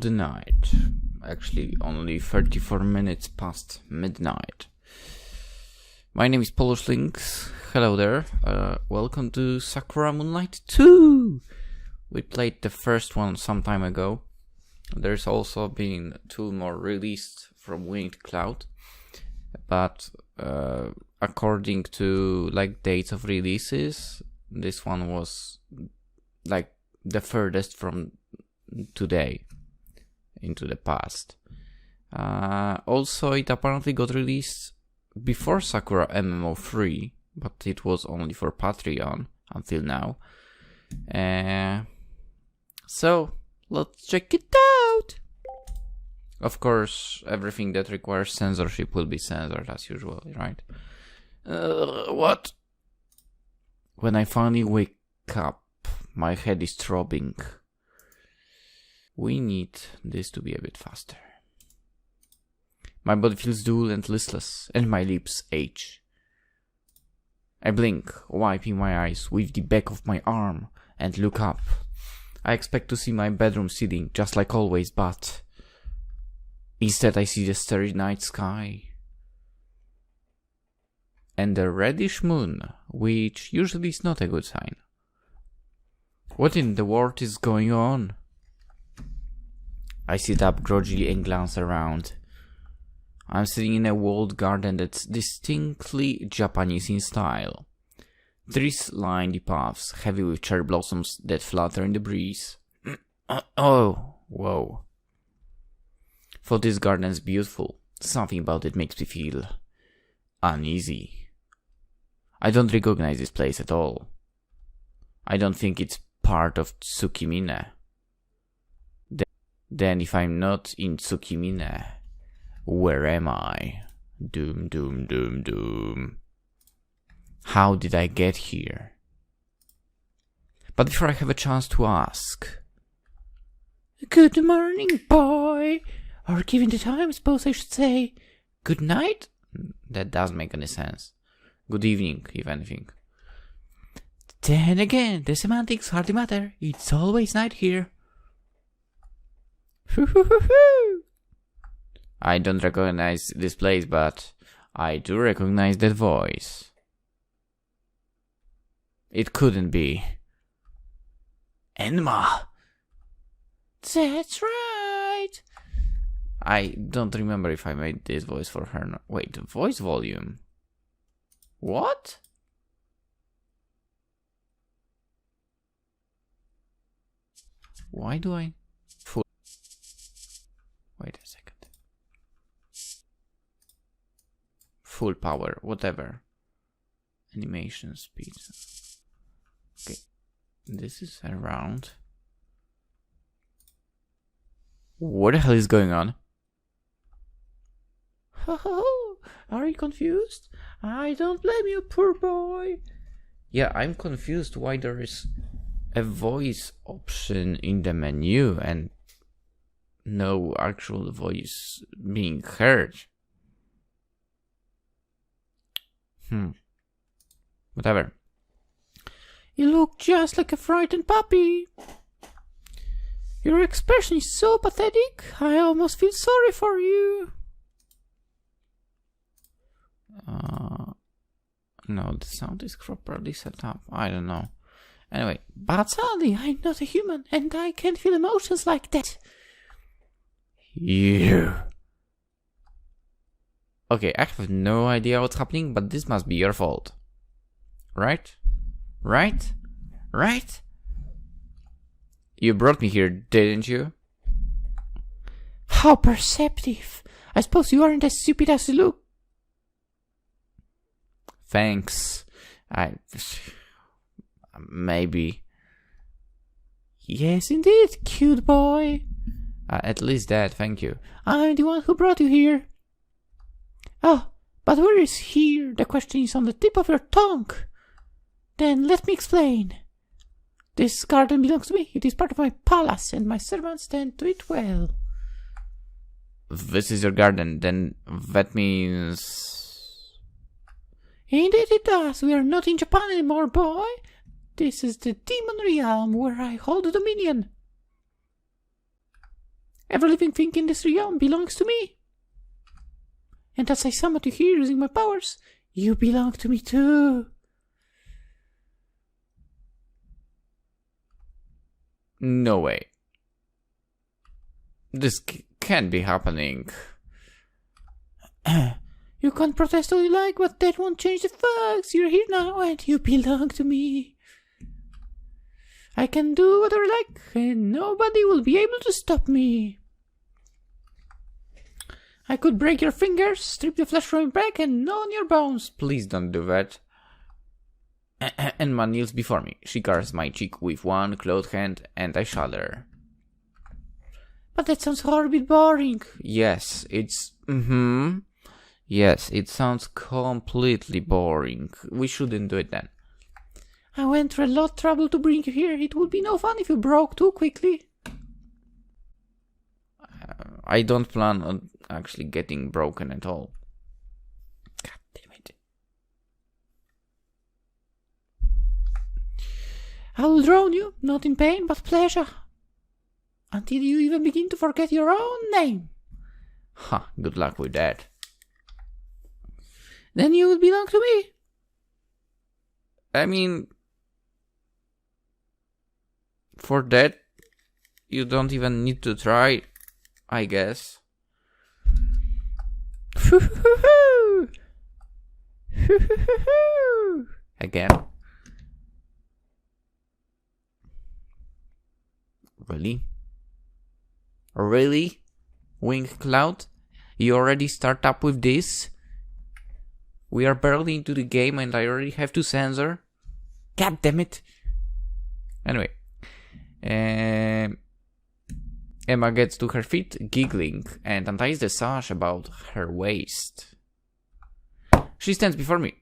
of the night. Actually, only 34 minutes past midnight. My name is PolishLynx. Hello there. Welcome to Sakura Moonlight 2. We played the first one some time ago. There's also been 2 more released from Winged Cloud, but according to dates of releases, this one was the furthest from today into the past. Also, it apparently got released before Sakura MMO3, but it was only for Patreon until now. So let's check it out. Of course, everything that requires censorship will be censored as usual, right? What? When I finally wake up, my head is throbbing. We need this to be a bit faster. My body feels dull and listless, and my lips ache. I blink, wiping my eyes with the back of my arm, and look up. I expect to see my bedroom ceiling, just like always, but instead I see the starry night sky and the reddish moon, which usually is not a good sign. What in the world is going on? I sit up groggy and glance around. I'm sitting in a walled garden that's distinctly Japanese in style. Trees line the paths, heavy with cherry blossoms that flutter in the breeze. Oh, whoa. For this garden's beautiful. Something about it makes me feel uneasy. I don't recognize this place at all. I don't think it's part of Tsukimine. Then if I'm not in Tsukimine, where am I? Doom, doom, doom, doom. How did I get here? But before I have a chance to ask... Good morning, boy! Or given the time, I suppose I should say... Good night? That doesn't make any sense. Good evening, if anything. Then again, the semantics hardly matter. It's always night here. I don't recognize this place, but I do recognize that voice. It couldn't be Enma. That's right. I don't remember if I made this voice for her. No. Wait, voice volume. What? Why do I... Wait a second. Full power, whatever. Animation speed. Okay. This is around. What the hell is going on? Oh, are you confused? I don't blame you, poor boy. Yeah, I'm confused why there is a voice option in the menu and no actual voice being heard. Whatever. You look just like a frightened puppy. Your expression is so pathetic, I almost feel sorry for you. No, the sound is properly set up. I don't know. Anyway, but sadly, I'm not a human, and I can't feel emotions like that. You. Okay, I have no idea what's happening, but this must be your fault. Right? Right? Right? You brought me here, didn't you? How perceptive. I suppose you aren't as stupid as you look. Thanks. Maybe. Yes, indeed, cute boy. At least that, thank you. I'm the one who brought you here. Oh, but where is here? The question is on the tip of your tongue. Then let me explain. This garden belongs to me. It is part of my palace, and my servants tend to it well. This is your garden, then that means... Indeed it does. We are not in Japan anymore, boy. This is the demon realm where I hold dominion. Every living thing in this realm belongs to me. And as I summoned you here using my powers, you belong to me too. No way. This can't be happening. You can protest all you like, but that won't change the facts. You're here now and you belong to me. I can do whatever I like and nobody will be able to stop me. I could break your fingers, strip the flesh from your back and gnaw on your bones. Please don't do that. Enma kneels before me. She guards my cheek with one closed hand and I shudder. But that sounds horribly boring. Yes, it's... Yes, it sounds completely boring. We shouldn't do it then. I went through a lot of trouble to bring you here. It would be no fun if you broke too quickly. I don't plan on actually getting broken at all. God damn it. I will drown you, not in pain, but pleasure. Until you even begin to forget your own name. Ha, good luck with that. Then you will belong to me. I mean, for that, you don't even need to try, I guess. Again. Really? Really? Wing Cloud? You already start up with this? We are barely into the game and I already have to censor? God damn it. Anyway. Enma gets to her feet, giggling, and unties the sash about her waist. She stands before me.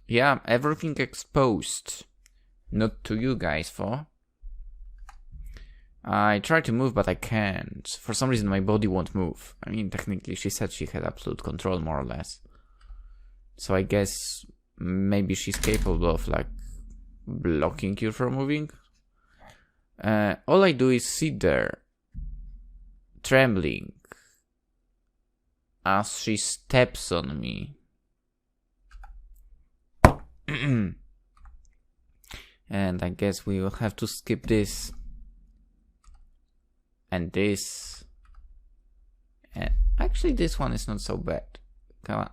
Yeah, everything exposed. Not to you guys, though. I try to move, but I can't. For some reason, my body won't move. I mean, technically, she said she had absolute control, more or less. So I guess maybe she's capable of, like, blocking you from moving. All I do is sit there, trembling, as she steps on me. And I guess we will have to skip this. And this. And actually, this one is not so bad. Come on.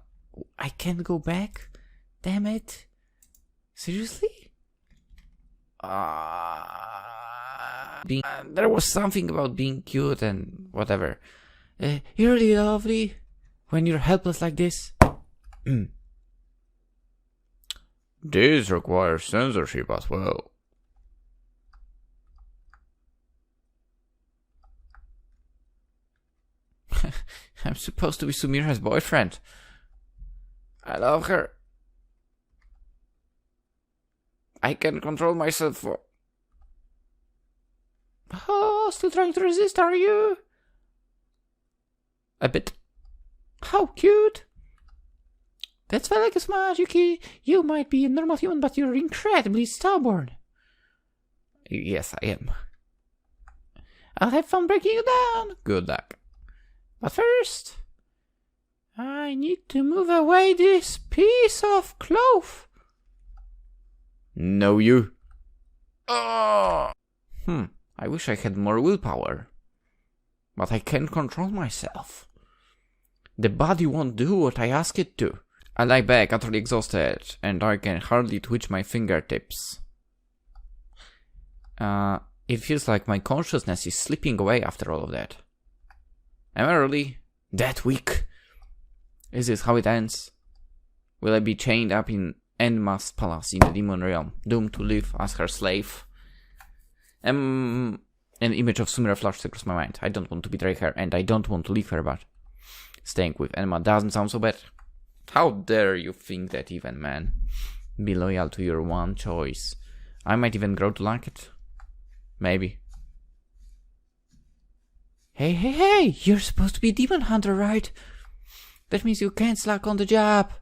I can't go back? Damn it. Seriously? There was something about being cute and whatever. You're really lovely when you're helpless like this. This requires censorship as well. I'm supposed to be Sumire's boyfriend. I love her. I can control myself for... Oh, still trying to resist, are you? A bit. How cute. That's why I like a smile, Yuuki. You might be a normal human, but you're incredibly stubborn. Yes, I am. I'll have fun breaking you down. Good luck. But first, I need to move away this piece of cloth. No, you. Oh. I wish I had more willpower. But I can't control myself. The body won't do what I ask it to. I lie back, utterly exhausted, and I can hardly twitch my fingertips. It feels like my consciousness is slipping away after all of that. Am I really that weak? Is this how it ends? Will I be chained up in Enma's palace in the demon realm, doomed to live as her slave? An image of Sumire flashed across my mind. I don't want to betray her, and I don't want to leave her, but staying with Enma doesn't sound so bad. How dare you think that even, man? Be loyal to your one choice. I might even grow to like it. Maybe. Hey, you're supposed to be a demon hunter, right? That means you can't slack on the job.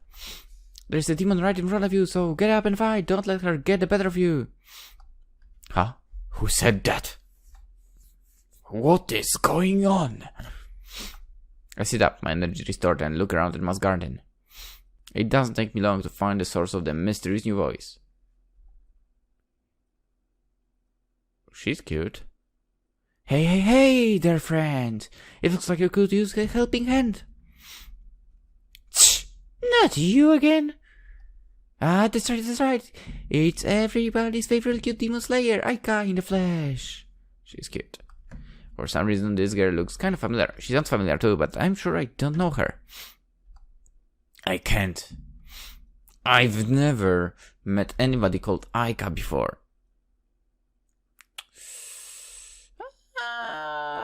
There's a demon right in front of you, so get up and fight. Don't let her get the better of you. Huh? Who said that? What is going on? I sit up, my energy restored, and look around Enma's garden. It doesn't take me long to find the source of the mysterious new voice. She's cute. Hey, dear friend. It looks like you could use a helping hand. Tch, not you again. Ah, that's right. It's everybody's favorite cute demon slayer, Aika in the flesh. She's cute. For some reason, this girl looks kind of familiar. She sounds familiar too, but I'm sure I don't know her. I can't. I've never met anybody called Aika before.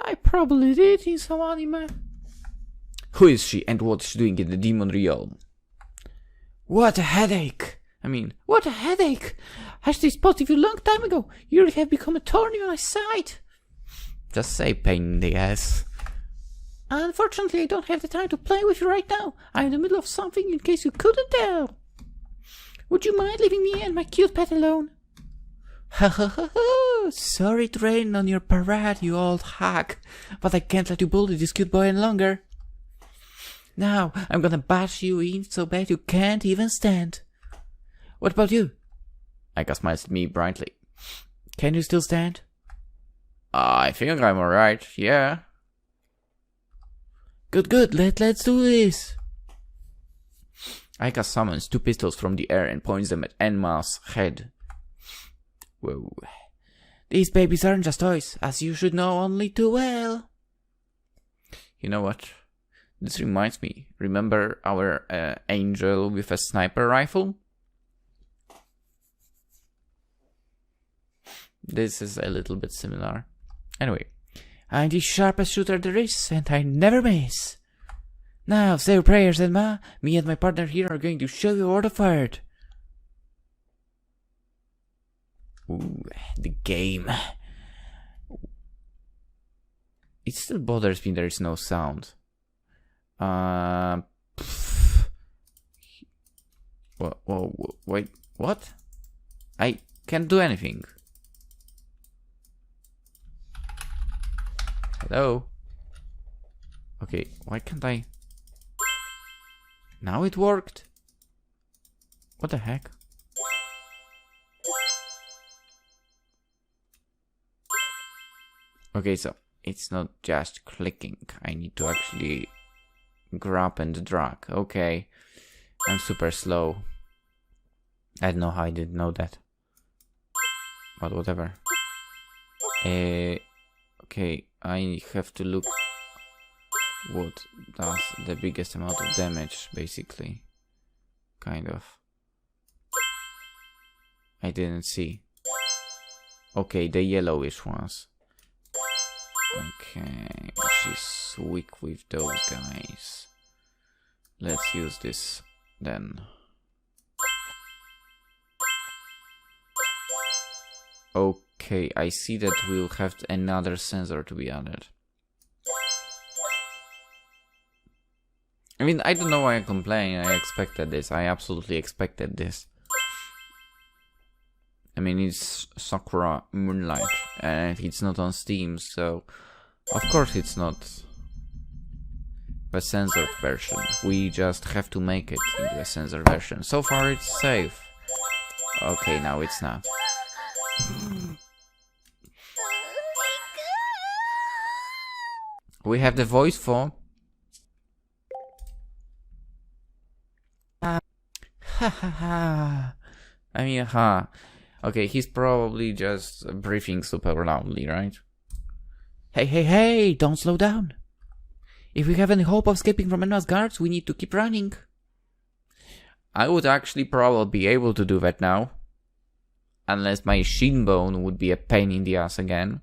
I probably did in some anime. Who is she and what's she doing in the demon realm? What a headache! What a headache! I should have spotted you a long time ago. You really have become a thorn in my side. Just say pain in the ass. Unfortunately, I don't have the time to play with you right now. I'm in the middle of something in case you couldn't tell. Would you mind leaving me and my cute pet alone? Sorry to rain on your parade, you old hack, but I can't let you bully this cute boy any longer. Now, I'm gonna bash you in so bad you can't even stand. What about you? Aika smiles at me brightly. Can you still stand? I think I'm alright, yeah. Good, let's do this. Aika summons 2 pistols from the air and points them at Enma's head. Whoa. These babies aren't just toys, as you should know only too well. You know what? This reminds me. Remember our angel with a sniper rifle? This is a little bit similar. Anyway, I'm the sharpest shooter there is, and I never miss. Now, say your prayers, Enma. Me and my partner here are going to show you a word of fire. Ooh, the game. It still bothers me there is no sound. Wait, what? I can't do anything. Hello? Okay, why can't I? Now it worked. What the heck? Okay, so it's not just clicking. I need to actually grab and drag. Okay. I'm super slow. I don't know how I didn't know that. But whatever. Okay, I have to look what does the biggest amount of damage, basically. Kind of. I didn't see. Okay, the yellowish ones. Okay, she's weak with those guys. Let's use this then. Okay, I see that we'll have another sensor to be added. I don't know why I complain. I expected this. I absolutely expected this. It's Sakura Moonlight, and it's not on Steam, so of course it's not a censored version. We just have to make it into a censored version. So far it's safe. Okay, now it's not. We have the voice for... Okay, he's probably just breathing super loudly, right? Hey, don't slow down. If we have any hope of escaping from Enma's guards, we need to keep running. I would actually probably be able to do that now. Unless my shin bone would be a pain in the ass again.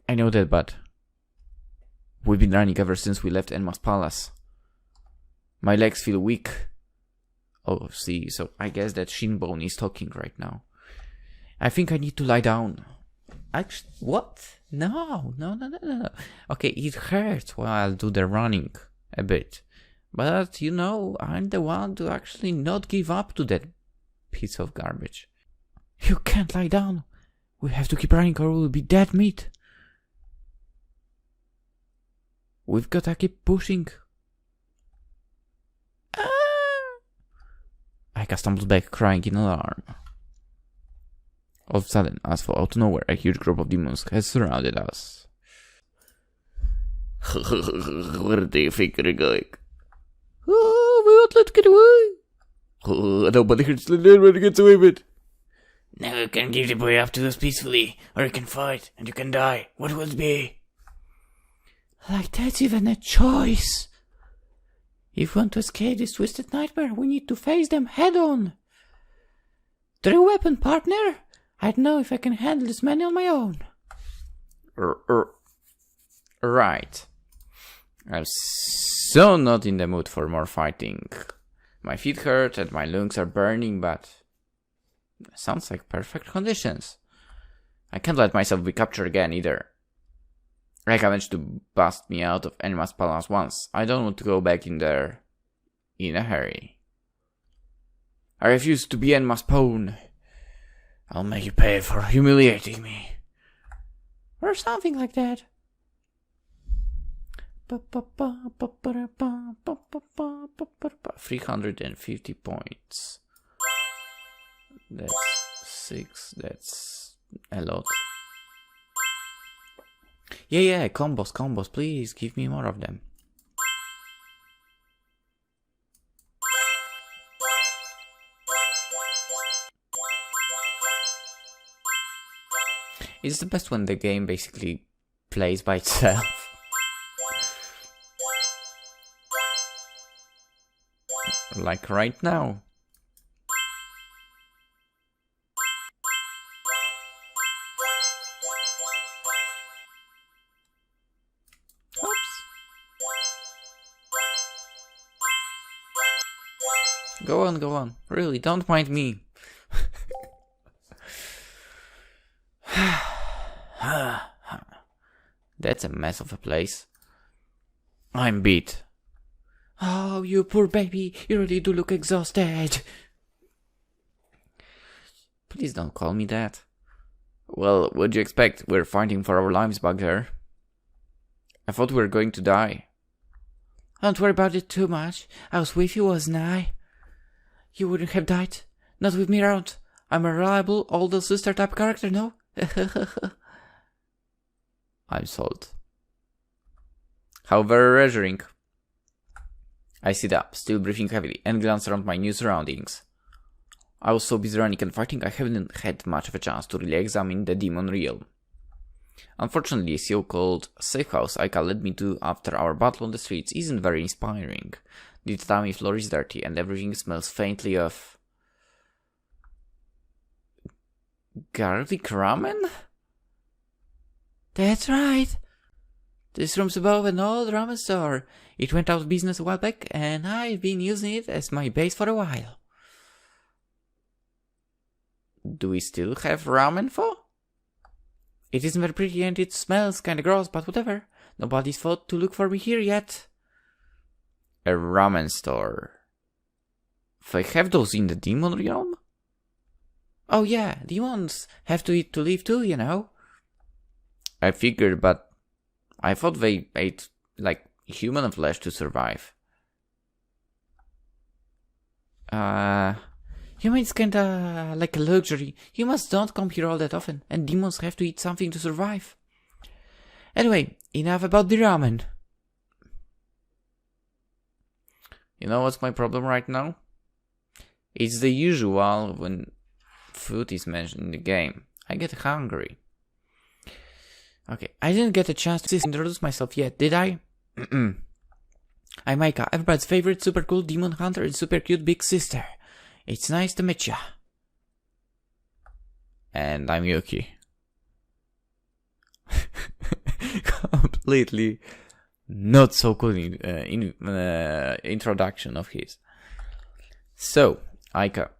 I know that, but we've been running ever since we left Enma's palace. My legs feel weak. Oh, see, so I guess that shin bone is talking right now. I think I need to lie down. Actually, what? No. Okay, it hurts while I'll do the running a bit. But, I'm the one to actually not give up to that piece of garbage. You can't lie down. We have to keep running or we'll be dead meat. We've gotta keep pushing. Aika stumbles back, crying in alarm. All of a sudden, as for out of nowhere, a huge group of demons has surrounded us. Where do you think you're going? Oh, we won't let you get away. Oh, nobody here gets away with it. Now you can give the boy up to us peacefully, or you can fight, and you can die. What will it be? Like that's even a choice. If we want to escape this twisted nightmare, we need to face them head on. Draw a weapon, partner. I don't know if I can handle this many on my own. Right. I'm so not in the mood for more fighting. My feet hurt and my lungs are burning, but sounds like perfect conditions. I can't let myself be captured again either. I managed to bust me out of Enma's palace once. I don't want to go back in there in a hurry. I refuse to be Enma's pawn. I'll make you pay for humiliating me. Or something like that. 350 points. That's 6. That's a lot. Yeah, combos, please give me more of them. It's the best when the game basically plays by itself. Like right now. Oops. Go on. Really, don't mind me. That's a mess of a place. I'm beat. Oh, you poor baby, you really do look exhausted. Please don't call me that. Well, what'd you expect? We're fighting for our lives back there. I thought we were going to die. Don't worry about it too much. I was with you, wasn't I? You wouldn't have died. Not with me around. I'm a reliable, older sister type character, no? I'm sold. How very reassuring. I sit up, still breathing heavily, and glance around my new surroundings. I was so busy running and fighting I haven't had much of a chance to really examine the demon realm. Unfortunately, the so-called safe house Aika led me to after our battle on the streets isn't very inspiring. The tatami floor is dirty and everything smells faintly of garlic ramen? That's right. This room's above an old ramen store. It went out of business a while back and I've been using it as my base for a while. Do we still have ramen for? It isn't very pretty and it smells kinda gross, but whatever. Nobody's thought to look for me here yet. A ramen store. They have those in the demon realm? Oh yeah, demons have to eat to live too, you know. I figured, but I thought they ate, like, human flesh to survive. Humans kinda like a luxury. Humans don't come here all that often, and demons have to eat something to survive. Anyway, enough about the ramen. You know what's my problem right now? It's the usual when food is mentioned in the game. I get hungry. Okay, I didn't get a chance to introduce myself yet, did I? I'm Aika, everybody's favorite super cool demon hunter and super cute big sister. It's nice to meet ya. And I'm Yuuki. Completely not so cool introduction of his. So, Aika.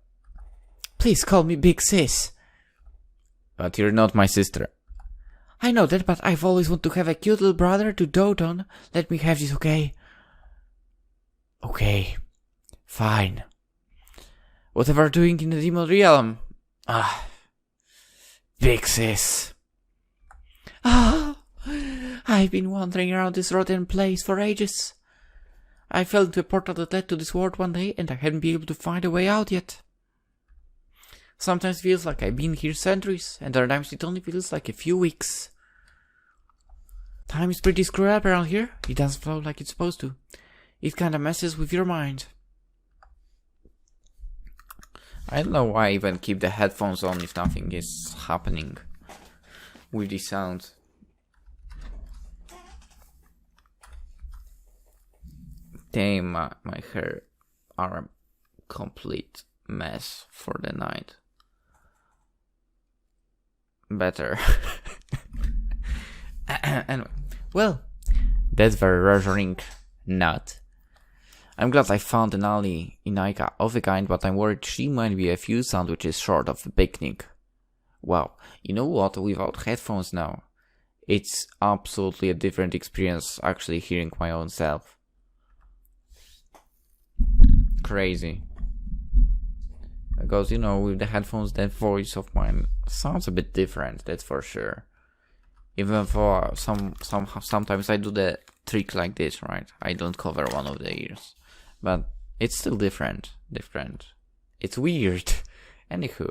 Please call me Big Sis. But you're not my sister. I know that, but I've always wanted to have a cute little brother to dote on. Let me have this, okay? Okay. Fine. Whatever doing in the demon realm. big sis. Ah, I've been wandering around this rotten place for ages. I fell into a portal that led to this world one day, and I haven't been able to find a way out yet. Sometimes it feels like I've been here centuries, and other times it only feels like a few weeks. Time is pretty screwed up around here. It doesn't flow like it's supposed to. It kinda messes with your mind. I don't know why I even keep the headphones on if nothing is happening with the sound. Damn, my hair are a complete mess for the night. Better. Anyway, well, that's very reassuring. Not. I'm glad I found an ally in Aika of a kind, but I'm worried she might be a few sandwiches short of a picnic. Wow, you know what? Without headphones now, it's absolutely a different experience actually hearing my own self. Crazy. Because, you know, with the headphones, that voice of mine sounds a bit different, that's for sure. Even for sometimes I do the trick like this, right? I don't cover one of the ears. But it's still different. It's weird. Anywho,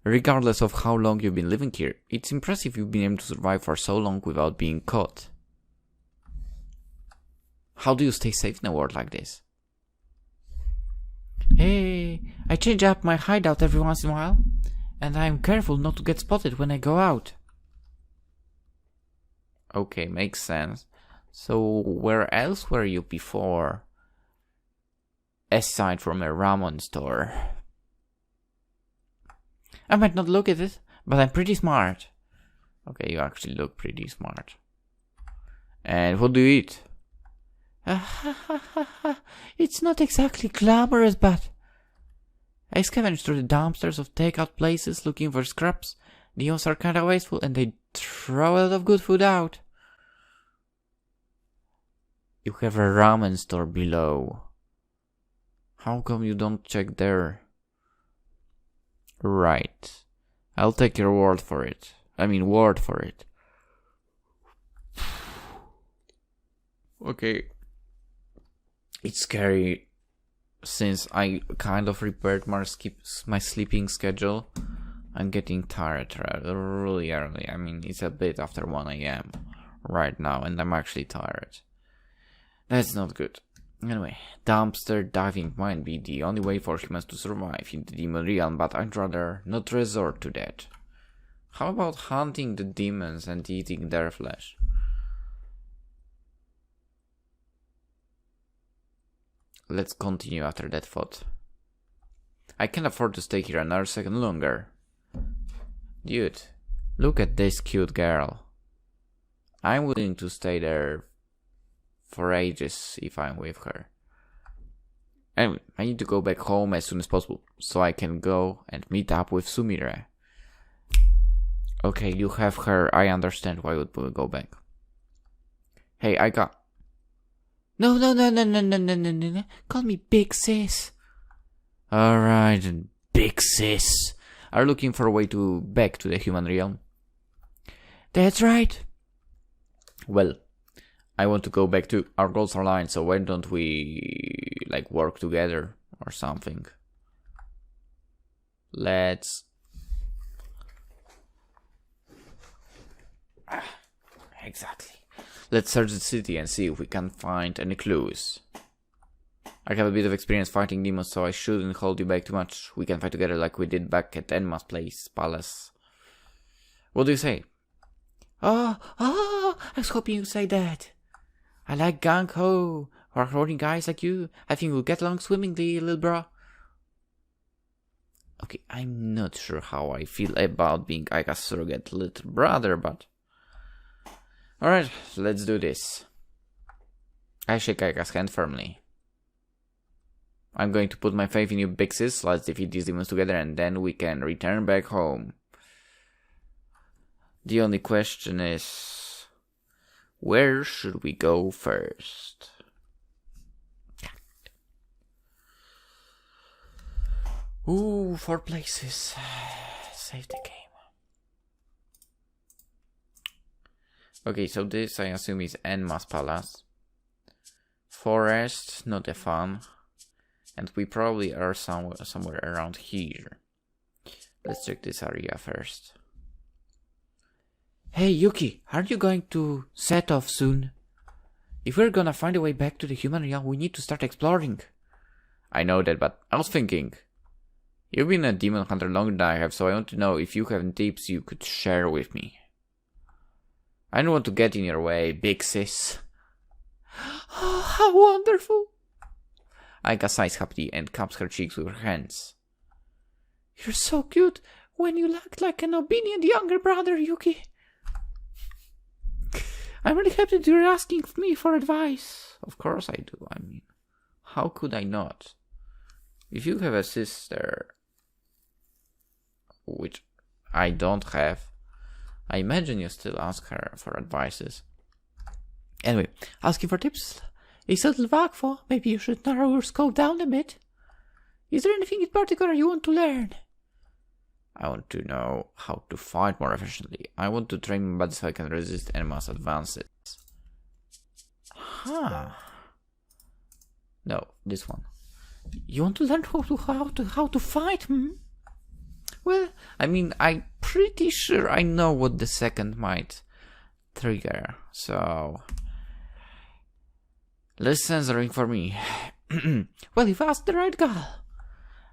regardless of how long you've been living here, it's impressive you've been able to survive for so long without being caught. How do you stay safe in a world like this? Hey, I change up my hideout every once in a while, and I'm careful not to get spotted when I go out. Okay, makes sense. So, where else were you before? Aside from a ramen store. I might not look at it, but I'm pretty smart. Okay, you actually look pretty smart. And what do you eat? It's not exactly glamorous, but I scavenge through the dumpsters of takeout places looking for scraps. The owners are kinda wasteful and they throw a lot of good food out. You have a ramen store below. How come you don't check there? Right. I'll take your word for it. Okay. It's scary. Since I kind of repaired my sleeping schedule, I'm getting tired really early. I mean, it's a bit after 1 AM right now, and I'm actually tired. That's not good. Anyway, dumpster diving might be the only way for humans to survive in the demon realm, but I'd rather not resort to that. How about hunting the demons and eating their flesh? Let's continue after that thought. I can't afford to stay here another second longer. Dude, look at this cute girl. I'm willing to stay there for ages if I'm with her. Anyway, I need to go back home as soon as possible, so I can go and meet up with Sumire. Okay, you have her, I understand why would we go back. Hey, I got... No, call me Big Sis. Alright, Big Sis. Are you looking for a way back to the human realm? That's right. Well, I want to go back to... Our goals are aligned, so why don't we, work together or something? Let's... Exactly. Let's search the city and see if we can find any clues. I have a bit of experience fighting demons, so I shouldn't hold you back too much. We can fight together like we did back at Enma's palace. What do you say? Oh, I was hoping you'd say that. I like gung-ho, hard-working guys like you. I think we'll get along swimmingly, little bro. Okay, I'm not sure how I feel about being Aika's surrogate little brother, but... Alright, let's do this. I shake Aika's hand firmly. I'm going to put my faith in you, Big Sis. Let's defeat these demons together and then we can return back home. The only question is... where should we go first? Ooh, 4 places. Save the game. Okay, so this I assume is Enma's palace. Forest, not a fun. And we probably are somewhere around here. Let's check this area first. Hey Yuki, aren't you going to set off soon? If we're gonna find a way back to the human realm, we need to start exploring. I know that, but I was thinking. You've been a demon hunter longer than I have, so I want to know if you have tips you could share with me. I don't want to get in your way, big sis. Oh, how wonderful! Aika sighs happily and cups her cheeks with her hands. You're so cute when you act like an obedient younger brother, Yuki. I'm really happy that you're asking me for advice. Of course I do. I mean, how could I not? If you have a sister, which I don't have, I imagine you still ask her for advices. Anyway, asking for tips is a little vague for. Maybe you should narrow your scope down a bit. Is there anything in particular you want to learn? I want to know how to fight more efficiently. I want to train my body so I can resist Enma's advances. Huh. No, this one. You want to learn how to fight? Well, I mean, I'm pretty sure I know what the second might trigger. So, less censoring for me. Well, you've asked the right girl.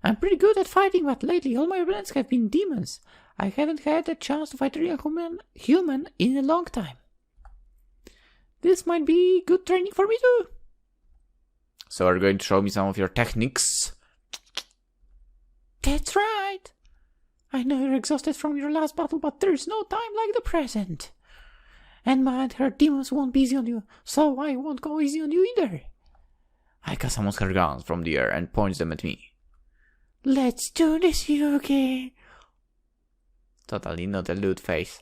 I'm pretty good at fighting, but lately all my friends have been demons. I haven't had a chance to fight a real human in a long time. This might be good training for me too. So are you going to show me some of your techniques? That's right. I know you're exhausted from your last battle, but there's no time like the present. Enma and her demons won't be easy on you, so I won't go easy on you either. Aika summons her guns from the air and points them at me. Let's do this, Yuki. Totally not a lewd face.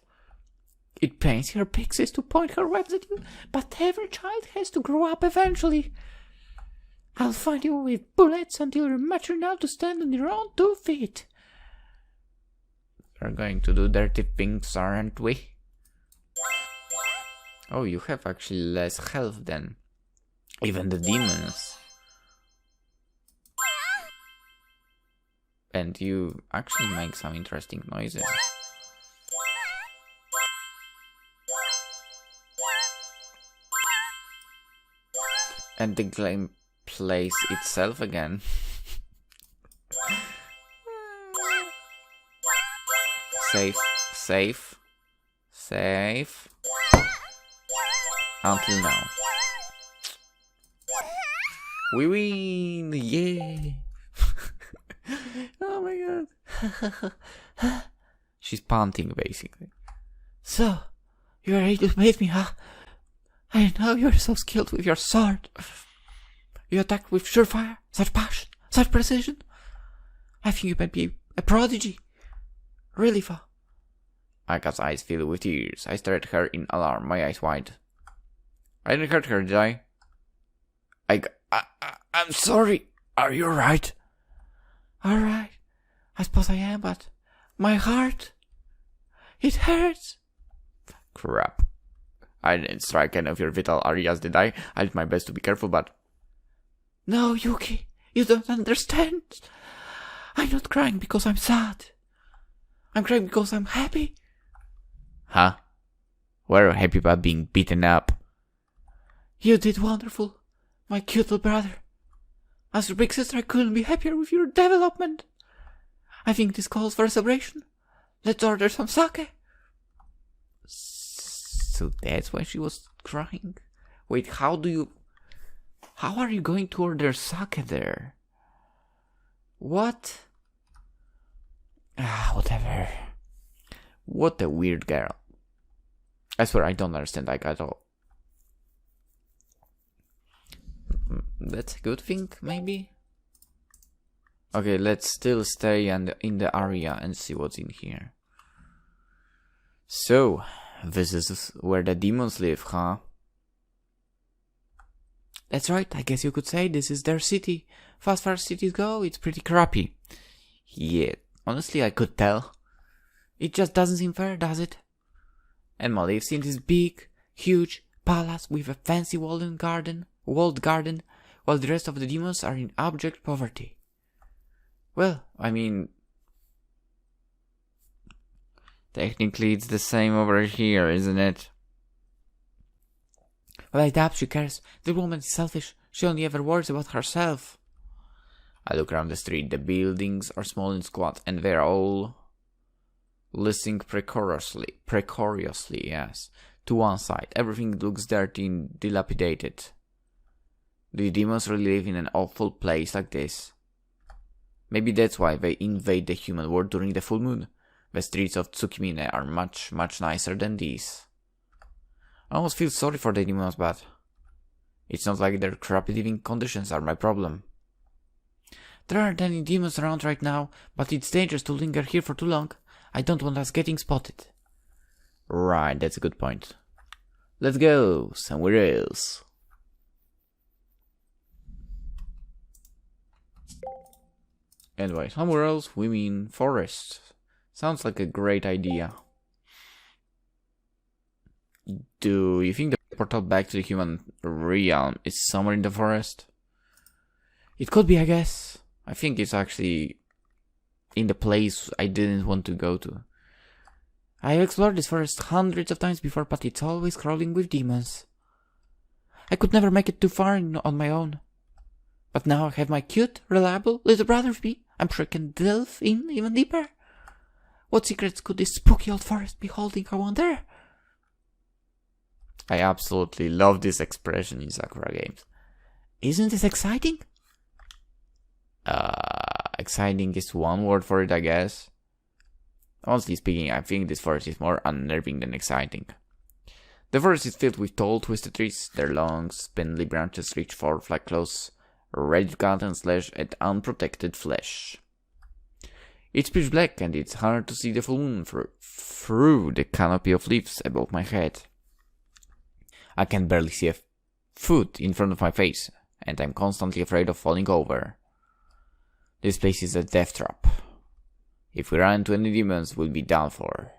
It pains her pixies to point her weapons at you, but every child has to grow up eventually. I'll find you with bullets until you're mature enough to stand on your own 2 feet. We're going to do dirty things, aren't we? Oh, you have actually less health than even the demons. And you actually make some interesting noises. And the game plays itself again. Safe. Until now. We win! Yeah! Oh my god. She's panting basically. So, you're ready to beat me, huh? I know you're so skilled with your sword. You attack with surefire, such passion, such precision. I think you might be a prodigy. Really, Fa? Aika's eyes fill with tears. I stare at her in alarm, my eyes wide. I didn't hurt her, did I? I'm sorry. Are you alright? Alright. I suppose I am, but my heart, it hurts. Crap. I didn't strike any of your vital areas, did I? I did my best to be careful, but... No, Yuki, you don't understand. I'm not crying because I'm sad. I'm crying because I'm happy. Huh? We're happy about being beaten up. You did wonderful, my cute little brother. As your big sister, I couldn't be happier with your development. I think this calls for a celebration. Let's order some sake. So that's why she was crying? Wait, how are you going to order sake there? What? Whatever. What a weird girl. I swear I don't understand Aika at all. That's a good thing, maybe? Okay, let's still stay in the area and see what's in here. So, this is where the demons live, huh? That's right, I guess you could say this is their city. Fast far cities go, it's pretty crappy. Yeah, honestly I could tell. It just doesn't seem fair, does it? Enma lives in this big, huge palace with a fancy walled garden, while the rest of the demons are in abject poverty. Well, I mean, technically it's the same over here, isn't it? Well, I doubt she cares. The woman is selfish. She only ever worries about herself. I look around the street. The buildings are small and squat, and they're all listening precariously, yes, to one side. Everything looks dirty and dilapidated. The demons really live in an awful place like this. Maybe that's why they invade the human world during the full moon. The streets of Tsukimine are much, much nicer than these. I almost feel sorry for the demons, but it's not like their crappy living conditions are my problem. There aren't any demons around right now, but it's dangerous to linger here for too long. I don't want us getting spotted. Right, that's a good point. Let's go somewhere else. And by somewhere else, we mean forest. Sounds like a great idea. Do you think the portal back to the human realm is somewhere in the forest? It could be, I guess. I think it's actually in the place I didn't want to go to. I have explored this forest hundreds of times before, but it's always crawling with demons. I could never make it too far on my own. But now I have my cute, reliable little brother with me. I'm sure I can delve in even deeper. What secrets could this spooky old forest be holding, I wonder? I absolutely love this expression in Sakura games. Isn't this exciting? Exciting is one word for it, I guess. Honestly speaking, I think this forest is more unnerving than exciting. The forest is filled with tall, twisted trees. Their long, spindly branches reach forth like claws, ready to cut and slash at unprotected flesh. It's pitch black, and it's hard to see the full moon through the canopy of leaves above my head. I can barely see a foot in front of my face, and I'm constantly afraid of falling over. This place is a death trap. If we run into any demons, we'll be done for.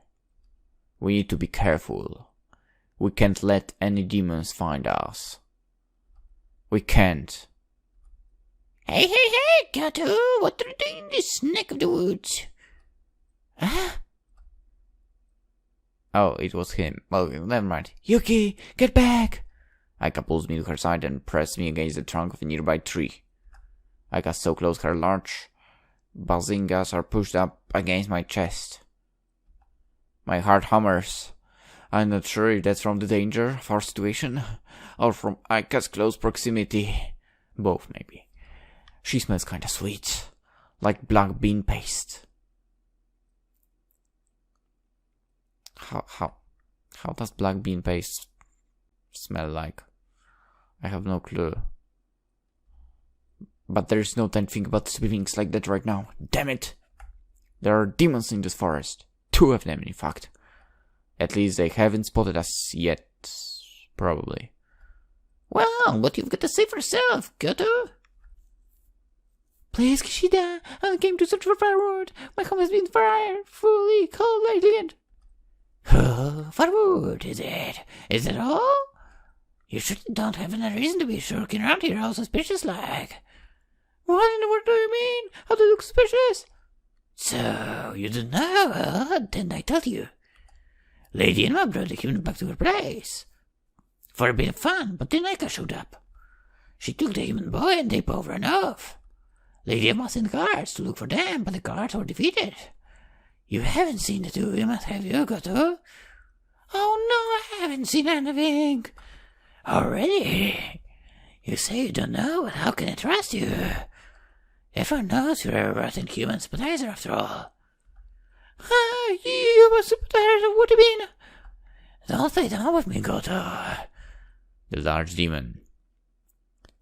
We need to be careful. We can't let any demons find us. We can't. Hey, Kato, what are you doing in this neck of the woods? Huh? Oh, it was him. Well, never mind. Yuuki, get back! Aika pulls me to her side and presses me against the trunk of a nearby tree. Aika so close her large bazingas are pushed up against my chest. My heart hammers. I'm not sure if that's from the danger of our situation, or from Aika's close proximity. Both, maybe. She smells kinda sweet, like black bean paste. How does black bean paste smell like? I have no clue. But there's no time to think about stupid things like that right now. Damn it! There are demons in this forest. 2 of them, in fact. At least they haven't spotted us yet. Probably. Well, what you've got to say for yourself, Kato? Please, Kishida, I came to search for firewood. My home has been fully cold lately and... Firewood, is it? Is it all? You sure don't have any reason to be shirking around here all suspicious like. What in the world do you mean? How do you look suspicious? So, you don't know? Well, didn't I tell you? Lady Enma brought the human back to her place. For a bit of fun, but then Nika showed up. She took the human boy and they both ran off. Lady Enma sent guards to look for them, but the guards were defeated. You haven't seen the 2 humans, have you, Kato? Oh no, I haven't seen anything. Already? You say you don't know, but how can I trust you? Everyone knows you're a rotten human sympathizer after all. You were sympathizer, what do you mean? Don't play down with me, Goto. The large demon,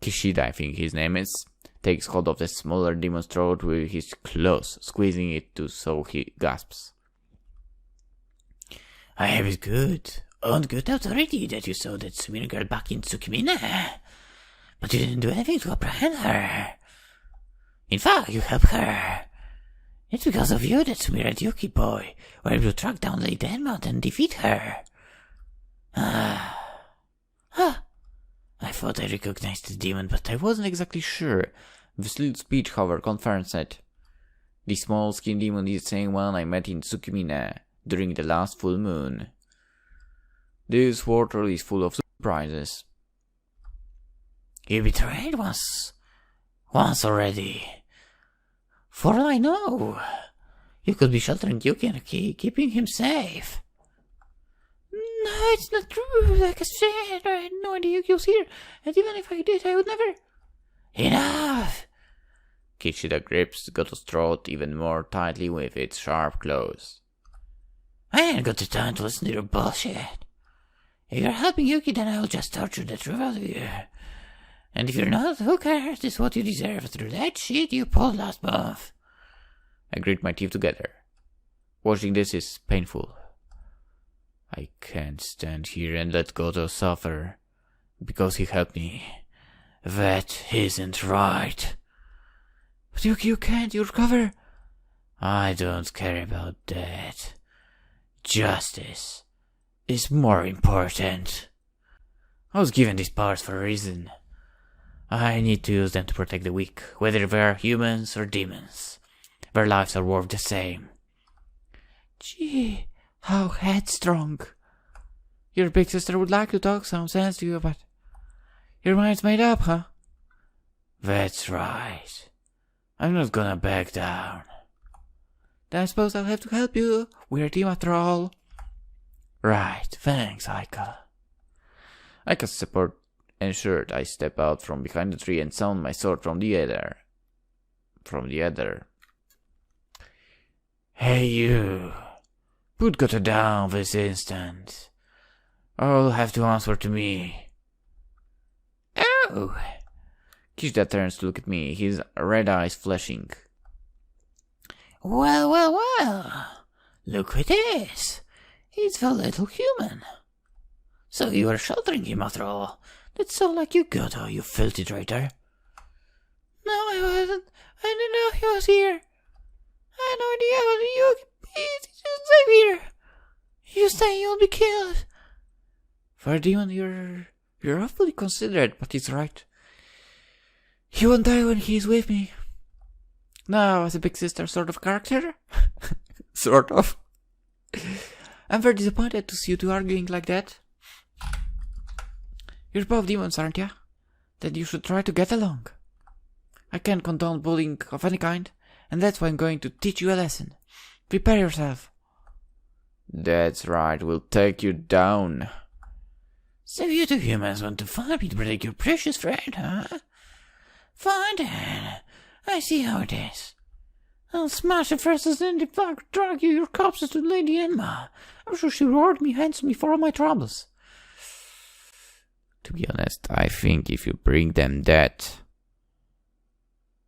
Kishida I think his name is, takes hold of the smaller demon's throat with his claws, squeezing it so he gasps. I have it good, on good authority that you saw that Sumire girl back in Tsukimine. But you didn't do anything to apprehend her. In fact, you helped her. It's because of you that Sumire and Yuuki boy were able to track down Lady Enma and defeat her. thought I recognized the demon, but I wasn't exactly sure. This little speech, however, confirms it. The small skin demon is the same one I met in Tsukimine during the last full moon. This world is full of surprises. You betrayed once already. For all I know, you could be sheltering Yuuki and keeping him safe. No, it's not true. Like I said, I had no idea Yuuki was here, and even if I did, I would never. Enough! Kishida grips Goto's throat even more tightly with its sharp claws. I ain't got the time to listen to your bullshit. If you're helping Yuuki, then I'll just torture the truth out of you. And if you're not, who cares? This is what you deserve after that shit you pulled last month. I grit my teeth together. Watching this is painful. I can't stand here and let Goto suffer because he helped me. That isn't right. But Yuuki, you can't. You'll recover. I don't care about that. Justice is more important. I was given these powers for a reason. I need to use them to protect the weak, whether they're humans or demons. Their lives are worth the same. Gee, how headstrong. Your big sister would like to talk some sense to you, but your mind's made up, huh? That's right. I'm not gonna back down. Then I suppose I'll have to help you. We're a team after all. Right, thanks, Aika. Aika's support ensured I step out from behind the tree and sound my sword from the other. Hey you. Put Goto down this instant. I'll have to answer to me. Oh! Kishida turns to look at me, his red eyes flashing. Well. Look who it is. It's the little human. So you were sheltering him after all. That's so like you, Goto, you filthy traitor. No, I wasn't. I didn't know he was here. I had no idea what you please just stay here. You say you'll be killed. For a demon, you're awfully considerate, but he's right. He won't die when he's with me. Now, as a big sister sort of character? Sort of. I'm very disappointed to see you two arguing like that. You're both demons, aren't ya? Then you should try to get along. I can't condone bullying of any kind, and that's why I'm going to teach you a lesson. Prepare yourself. That's right, we'll take you down. So you two humans want to find me to protect your precious friend, huh? Fine then. I see how it is. I'll smash the first and then drag you your corpses to Lady Enma. I'm sure she'll reward me handsomely for all my troubles. To be honest, I think if you bring them that,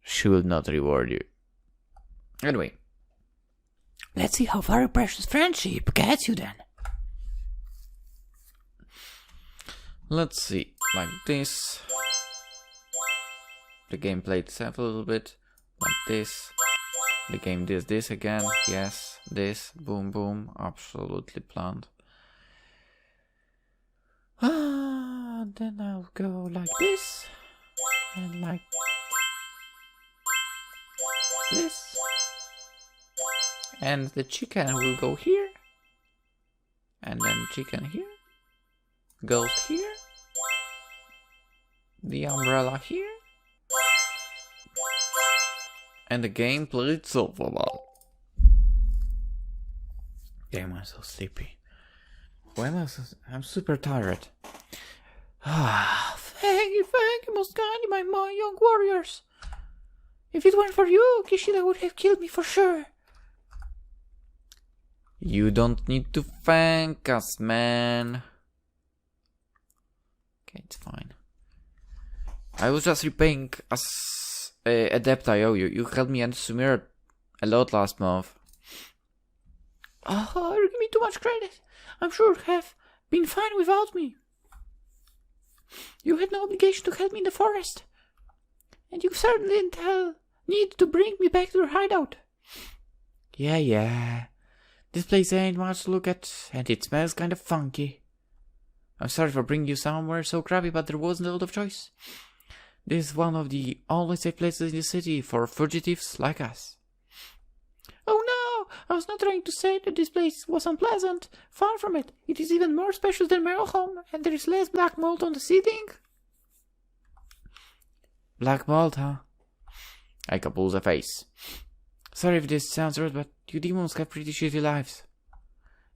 she will not reward you. Anyway. Let's see how far a precious friendship gets you then. Let's see, like this. The game played itself a little bit, like this. The game does this again, yes, this, boom boom, absolutely planned. Then I'll go like this, and like this. And the chicken will go here, and then chicken here, ghost here, the umbrella here, and the game played itself a lot. Damn, I'm so sleepy. Why am I so... I'm super tired. Thank you, most kindly, my young warriors. If it weren't for you, Kishida would have killed me for sure. You don't need to thank us, man. Okay, it's fine. I was just repaying as a debt I owe you. You helped me and Sumire a lot last month. Oh, you give me too much credit. I'm sure you'd have been fine without me. You had no obligation to help me in the forest. And you certainly didn't need to bring me back to your hideout. Yeah. This place ain't much to look at, and it smells kind of funky. I'm sorry for bringing you somewhere so crappy, but there wasn't a lot of choice. This is one of the only safe places in the city for fugitives like us. Oh no! I was not trying to say that this place was unpleasant. Far from it. It is even more spacious than my old home, and there is less black mold on the ceiling. Black mold, huh? Aika pulls a face. Sorry if this sounds rude, but you demons have pretty shitty lives.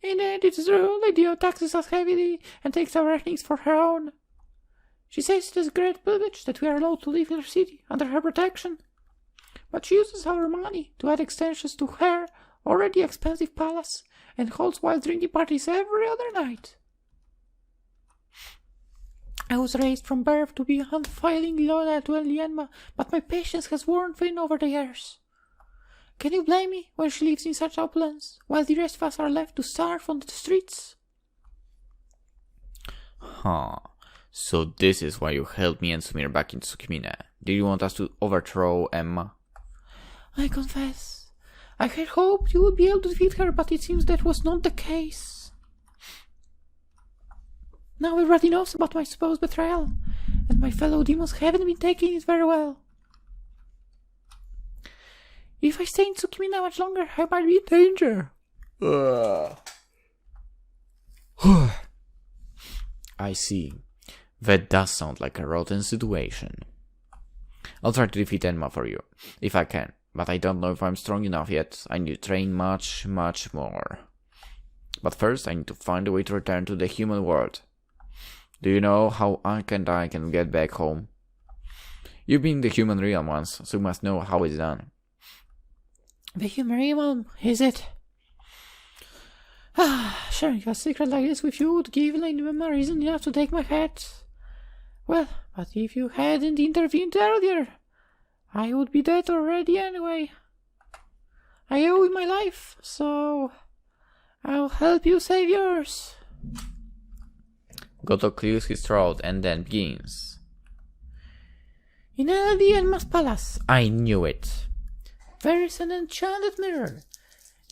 Indeed, it is true. Lady taxes us heavily and takes our earnings for her own. She says it is a great privilege that we are allowed to live in her city under her protection. But she uses our money to add extensions to her already expensive palace and holds wild drinking parties every other night. I was raised from birth to be unfailing loyal to Enma, but my patience has worn thin over the years. Can you blame me when she lives in such opulence, while the rest of us are left to starve on the streets? Huh. So this is why you held me and Sumire back in Tsukimine. Did you want us to overthrow Enma? I confess, I had hoped you would be able to defeat her, but it seems that was not the case. Now everybody knows about my supposed betrayal, and my fellow demons haven't been taking it very well. If I stay in Tsukimina much longer, I might be in danger. I see. That does sound like a rotten situation. I'll try to defeat Enma for you, if I can, but I don't know if I'm strong enough yet. I need to train much more. But first, I need to find a way to return to the human world. Do you know how I can get back home? You've been in the human realm once, so you must know how it's done. The human realm, is it? Sharing a secret like this with you would give Enma reason enough to take my head. Well, but if you hadn't intervened earlier, I would be dead already anyway. I owe you my life, so I'll help you save yours. Goto clears his throat and then begins. In Lady Enma's palace, I knew it. There is an enchanted mirror.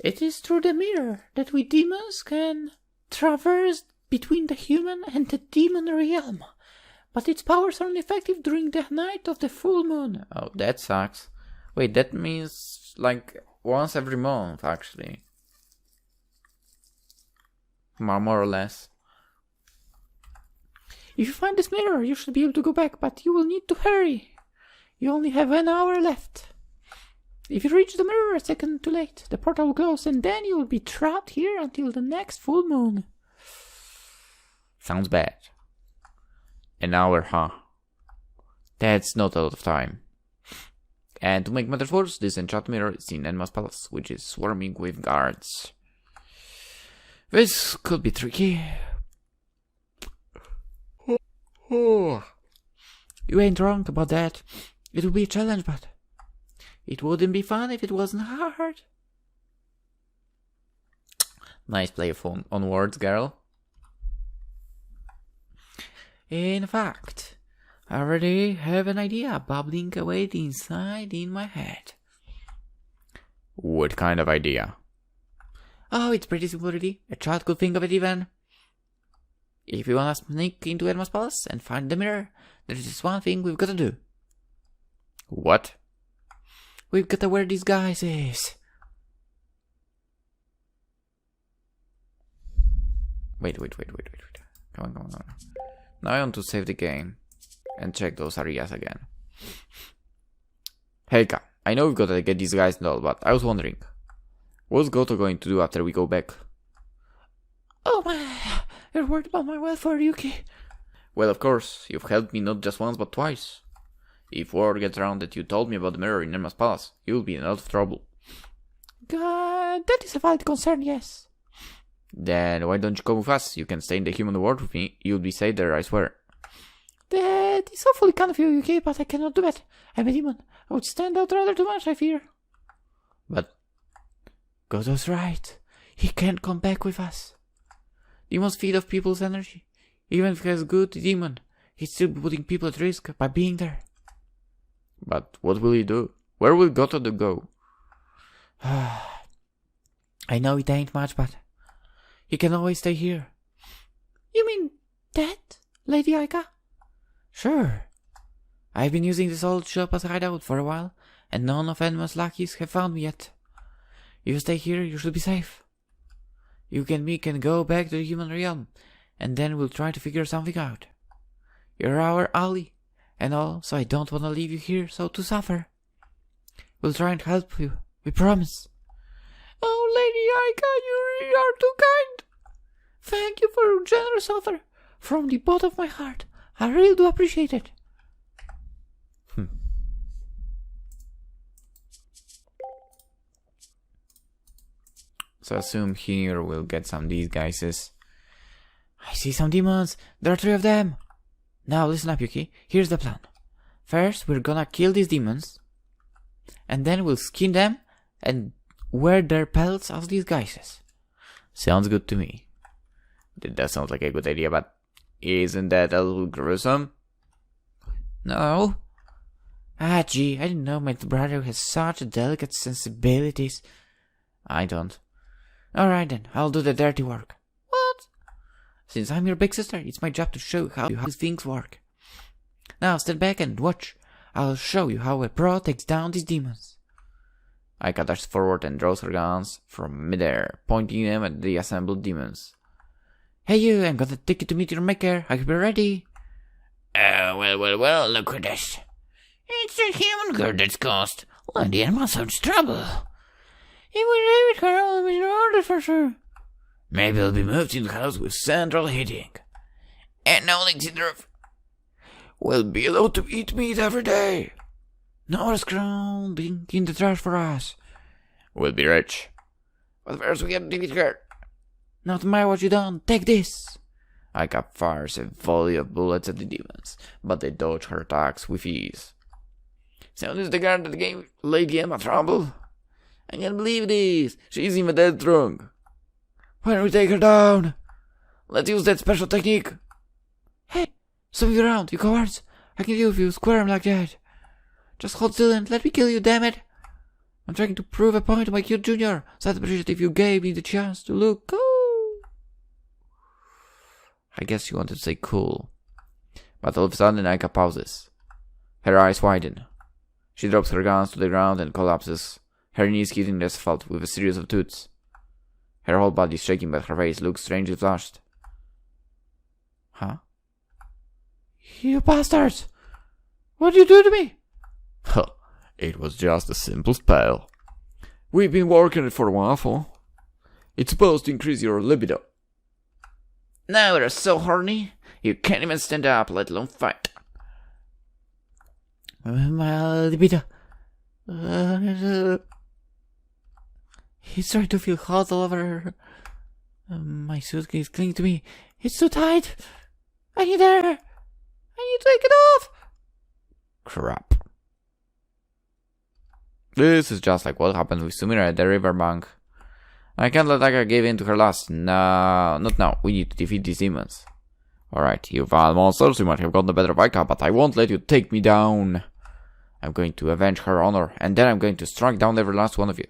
It is through the mirror that we demons can traverse between the human and the demon realm. But its powers are only effective during the night of the full moon. Oh, that sucks. Wait, that means like once every month, actually. More or less. If you find this mirror, you should be able to go back, but you will need to hurry. You only have 1 hour left. If you reach the mirror a second too late, the portal will close and then you will be trapped here until the next full moon. Sounds bad. 1 hour, huh? That's not a lot of time. And to make matters worse, this enchanted mirror is in Enma's palace, which is swarming with guards. This could be tricky. You ain't wrong about that. It will be a challenge, but it wouldn't be fun if it wasn't hard. Nice play on words, girl. In fact, I already have an idea bubbling away inside in my head. What kind of idea? Oh, it's pretty simple, really. A child could think of it even. If you want to sneak into Enma's palace and find the mirror, there is just one thing we've got to do. What? We've got to wear disguises. Wait. Come on. Now I want to save the game and check those areas again. Helka, I know we've got to get these guys and all, but I was wondering, what's Goto going to do after we go back? Oh my, you're worried about my welfare, Yuki. Well, of course, you've helped me not just once but twice. If word gets around that you told me about the mirror in Enma's palace, you'll be in a lot of trouble. That is a valid concern, yes. Then why don't you come with us? You can stay in the human world with me. You'll be safe there, I swear. That is awfully kind of you, Yuki, but I cannot do that. I'm a demon. I would stand out rather too much, I fear. But Goto's right. He can't come back with us. Demons feed off people's energy. Even if he's a good demon, he's still putting people at risk by being there. But what will he do? Where will Goto go? I know it ain't much, but he can always stay here. You mean That, Lady Aika? Sure. I've been using this old shop as a hideout for a while, and none of Enma's lackeys have found me yet. If you stay here, you should be safe. You and me can go back to the human realm, and then we'll try to figure something out. You're our ally, and all, so I don't want to leave you here so to suffer. We'll try and help you, we promise. Oh, Lady Aika, you really are too kind. Thank you for your generous offer. From the bottom of my heart, I really do appreciate it. So assume here we'll get some disguises. I see some demons. There are 3 of them. Now listen up, Yuki. Here's the plan. First, we're gonna kill these demons. And then we'll skin them and wear their pelts as disguises. Sounds good to me. That sounds like a good idea, but isn't that a little gruesome? No. Ah, gee, I didn't know my brother has such delicate sensibilities. I don't. Alright then, I'll do the dirty work. What? Since I'm your big sister, it's my job to show you how these things work. Now stand back and watch. I'll show you how a pro takes down these demons. Aika dashes forward and draws her guns from midair, pointing them at the assembled demons. Hey you, I'm gonna take you to meet your maker. Are you ready? Well, look at this. It's a human girl that's caused Lady Enma so much trouble. It was David Carroll with your orders for sure. Maybe it'll be moved into the house with central heating. And no leaks in the roof. We'll be allowed to eat meat every day. No scrounging in the trash for us. We'll be rich. But first we gotta defeat her. Not matter what you done, take this. Aika fires a volley of bullets at the demons, but they dodge her attacks with ease. So this is the guard that gave Lady Enma trouble? I can't believe this. She's even dead drunk. Why don't we take her down? Let's use that special technique. Hey, swing around, you cowards. I can deal with you squirm like that. Just hold still and let me kill you, damn it. I'm trying to prove a point to my cute junior, so I'd appreciate if you gave me the chance to look cool. I guess you wanted to say cool. But all of a sudden Aika pauses. Her eyes widen. She drops her guns to the ground and collapses, her knees hitting the asphalt with a series of toots. Her whole body is shaking, but her face looks strangely flushed. Huh? You bastards! What'd you do to me? Huh, it was just a simple spell. We've been working it for a while, fool. It's supposed to increase your libido. Now you're so horny, you can't even stand up, let alone fight. My libido. He's starting to feel hot all over. My suitcase cling to me. It's too tight. I need air. I need to take it off. Crap. This is just like what happened with Sumire at the riverbank. I can't let Aika give in to her lust. No, not now. We need to defeat these demons. Alright, you vile monsters, you might have gotten the better of Aika, but I won't let you take me down. I'm going to avenge her honor, and then I'm going to strike down every last one of you.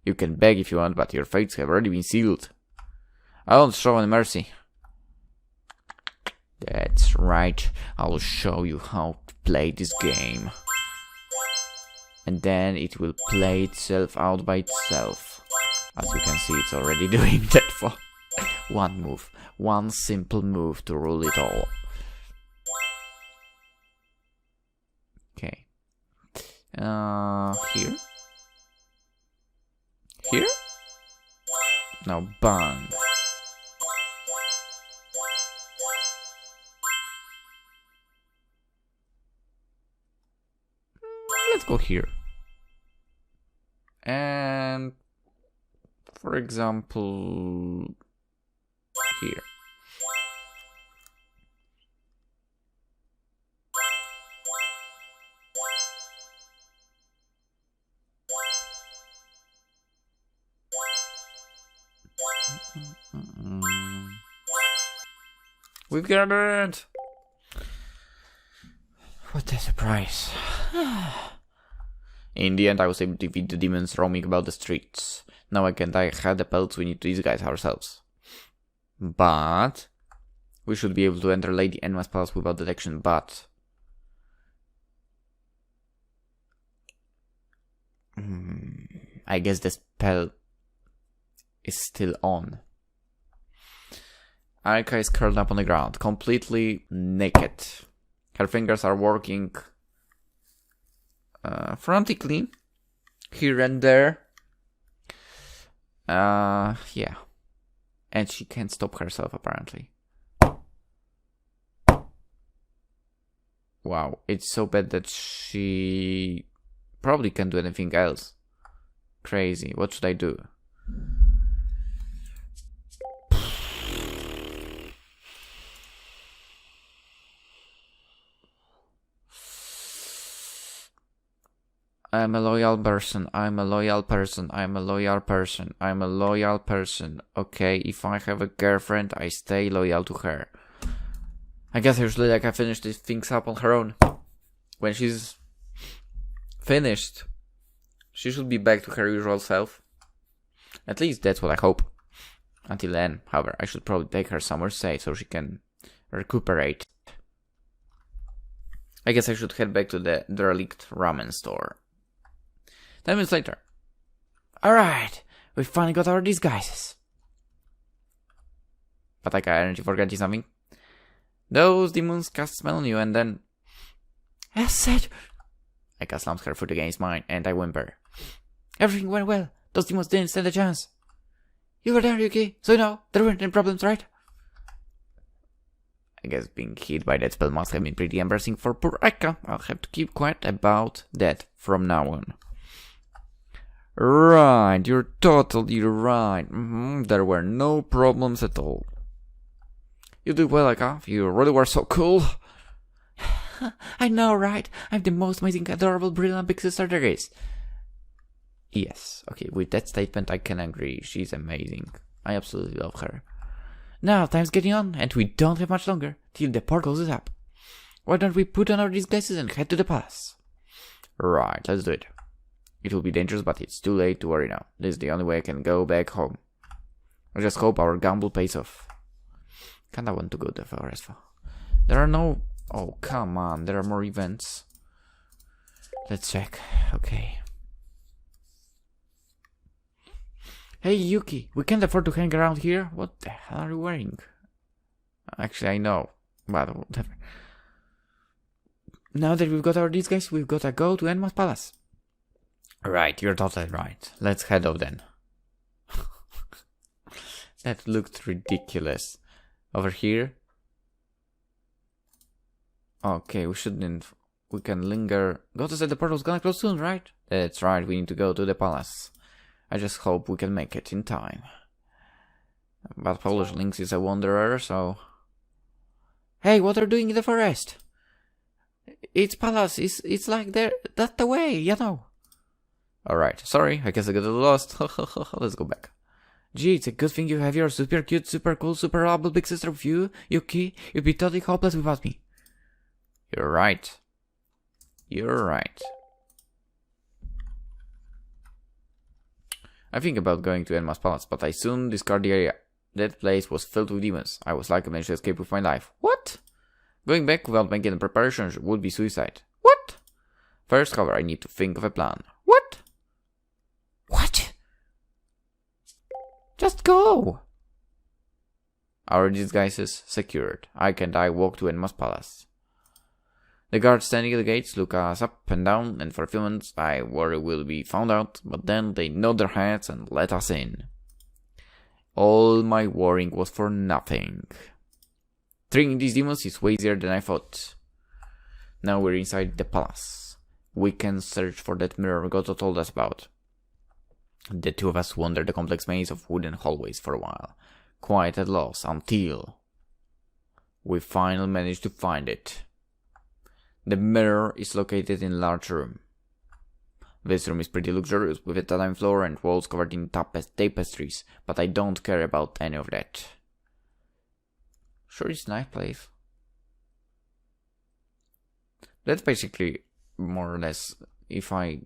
You can beg if you want, but your fates have already been sealed. I won't show any mercy. That's right. I'll show you how to play this game. And then it will play itself out by itself. As you can see, it's already doing that for one move. One simple move to rule it all. Okay. Here? Here? Now bang. Let's go here. And for example, here. We've gathered! What a surprise. In the end, I was able to defeat the demons roaming about the streets. Now I can have the pelts we need to disguise ourselves. But we should be able to enter Lady Enma's palace without detection, but... I guess the spell is still on. Aika is curled up on the ground, completely naked. Her fingers are working frantically here and there. Yeah. And she can't stop herself, apparently. Wow, it's so bad that she probably can't do anything else. Crazy. What should I do? I'm a loyal person. I'm a loyal person. I'm a loyal person. I'm a loyal person. Okay, if I have a girlfriend, I stay loyal to her. I guess usually like I finish these things up on her own. When she's finished, she should be back to her usual self. At least that's what I hope. Until then, however, I should probably take her somewhere safe so she can recuperate. I guess I should head back to the derelict ramen store. 10 minutes later. Alright, we finally got our disguises. But I got energy for getting something. Those demons cast spell on you and then... As said... Aika slams her foot against mine and I whimper. Everything went well. Those demons didn't stand a chance. You were there, Yuuki, so you know, there weren't any problems, right? I guess being hit by that spell must have been pretty embarrassing for poor Aika. I'll have to keep quiet about that from now on. Right, you're totally right. There were no problems at all. You did well, Aika. You really were so cool. I know, right? I'm the most amazing, adorable, brilliant big sister there is. Yes, okay, with that statement I can agree. She's amazing. I absolutely love her. Now, time's getting on, and we don't have much longer till the portal closes up. Why don't we put on our disguises and head to the palace? Right, let's do it. It will be dangerous, but it's too late to worry now. This is the only way I can go back home. I just hope our gamble pays off. Kinda want to go to the forest. There are no... Oh, come on. There are more events. Let's check. Okay. Hey, Yuuki. We can't afford to hang around here. What the hell are you wearing? Actually, I know. But whatever. Now that we've got our disguise, we've got to go to Enma's palace. Right, you're totally right. Let's head off then. That looked ridiculous. Over here. Okay, we shouldn't. We can linger. Gotta say the portal's gonna close soon, right? That's right, we need to go to the palace. I just hope we can make it in time. But PolishLynx is a wanderer, so... Hey, what are you doing in the forest? It's palace. It's like there. That's the way, you know. Alright, sorry, I guess I got a little lost. Let's go back. Gee, it's a good thing you have your super cute, super cool, super lovable big sister with you, Yuuki. You'd be totally hopeless without me. You're right. You're right. I think about going to Enma's palace, but I soon discard the area. That place was filled with demons. I was like I managed to escape with my life. What? Going back without making preparations would be suicide. What? First, however, I need to think of a plan. What? What? Just go! Our disguises secured. Ike and I walk to Enma's palace. The guards standing at the gates look us up and down, and for a few minutes I worry we'll be found out, but then they nod their heads and let us in. All my worrying was for nothing. Treating these demons is way easier than I thought. Now we're inside the palace. We can search for that mirror Goto told us about. The two of us wander the complex maze of wooden hallways for a while, quite at loss until we finally managed to find it. The mirror is located in a large room. This room is pretty luxurious with a tatami floor and walls covered in tapestries, but I don't care about any of that. Sure, it's a nice place. That's basically more or less my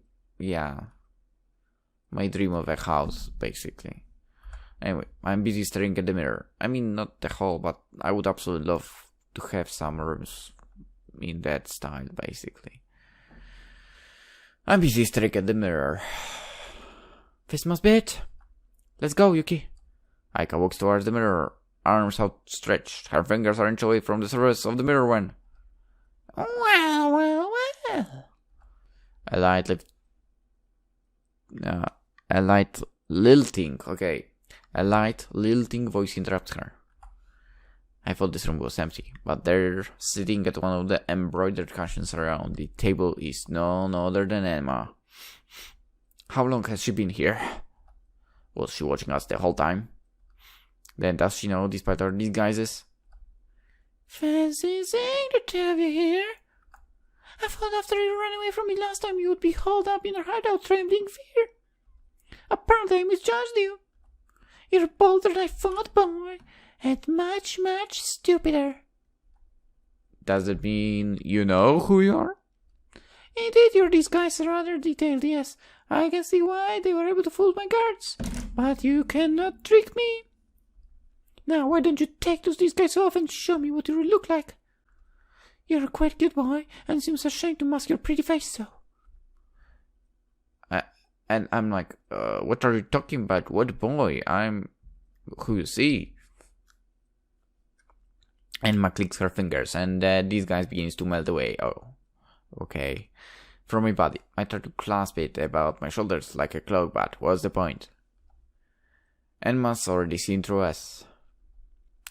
dream of a house, basically. Anyway, I'm busy staring at the mirror. I mean, not the whole, but I would absolutely love to have some rooms in that style, basically. I'm busy staring at the mirror. This must be it. Let's go, Yuki. Aika walks towards the mirror, arms outstretched. Her fingers are inch away from the surface of the mirror when... Well, well, well. A light lilting voice interrupts her. I thought this room was empty, but there, sitting at one of the embroidered cushions around the table, is none other than Enma. How long has she been here? Was she watching us the whole time? Then does she know, despite our disguises? Fancy thing to have you here. I thought after you ran away from me last time you would be hauled up in a hideout trembling in fear. Apparently I misjudged you. You're bolder than I thought, boy, and much, much stupider. Does it mean you know who you are? Indeed, your disguise is rather detailed, yes. I can see why they were able to fool my guards. But you cannot trick me. Now, why don't you take those disguises off and show me what you really look like? You're a quite cute boy, and seems ashamed to mask your pretty face so. And I'm like, what are you talking about? What boy? I'm who you see. Enma clicks her fingers, and these guys begins to melt away. Oh, okay. From my body, I try to clasp it about my shoulders like a cloak, but what's the point? Enma's already seen through us.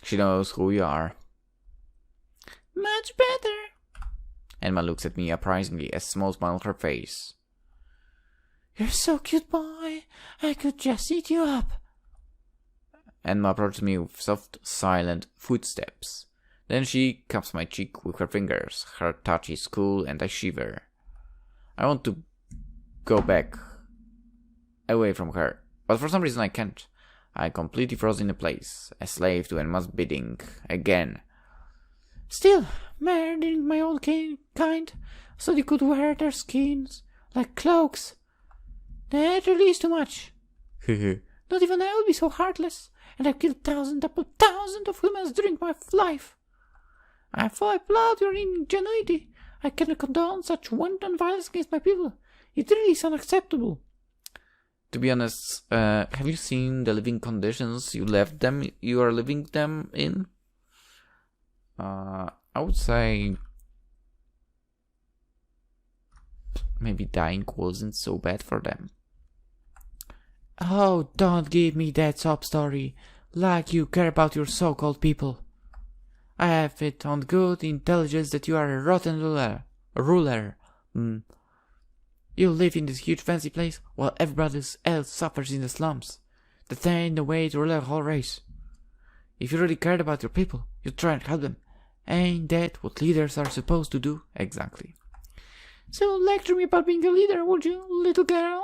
She knows who we are. Much better. Enma looks at me apprisingly, a small smile on her face. You're so cute, boy. I could just eat you up. Enma approaches me with soft, silent footsteps. Then she cups my cheek with her fingers. Her touch is cool and I shiver. I want to go back away from her, but for some reason I can't. I completely frozen in place, a slave to Enma's bidding, again. Still, murdering my own kind, so they could wear their skins like cloaks. That really is too much. Not even I would be so heartless, and I've killed thousands upon thousands of humans during my life. I fully applaud your ingenuity. I cannot condone such wanton violence against my people. It really is unacceptable. To be honest, have you seen the living conditions you are living them in? I would say maybe dying wasn't so bad for them. Oh, don't give me that sob story, like you care about your so-called people. I have it on good intelligence that you are a rotten ruler. You live in this huge fancy place, while everybody else suffers in the slums. That ain't the way to rule a whole race. If you really cared about your people, you'd try and help them. Ain't that what leaders are supposed to do? Exactly. So lecture me about being a leader, would you, little girl?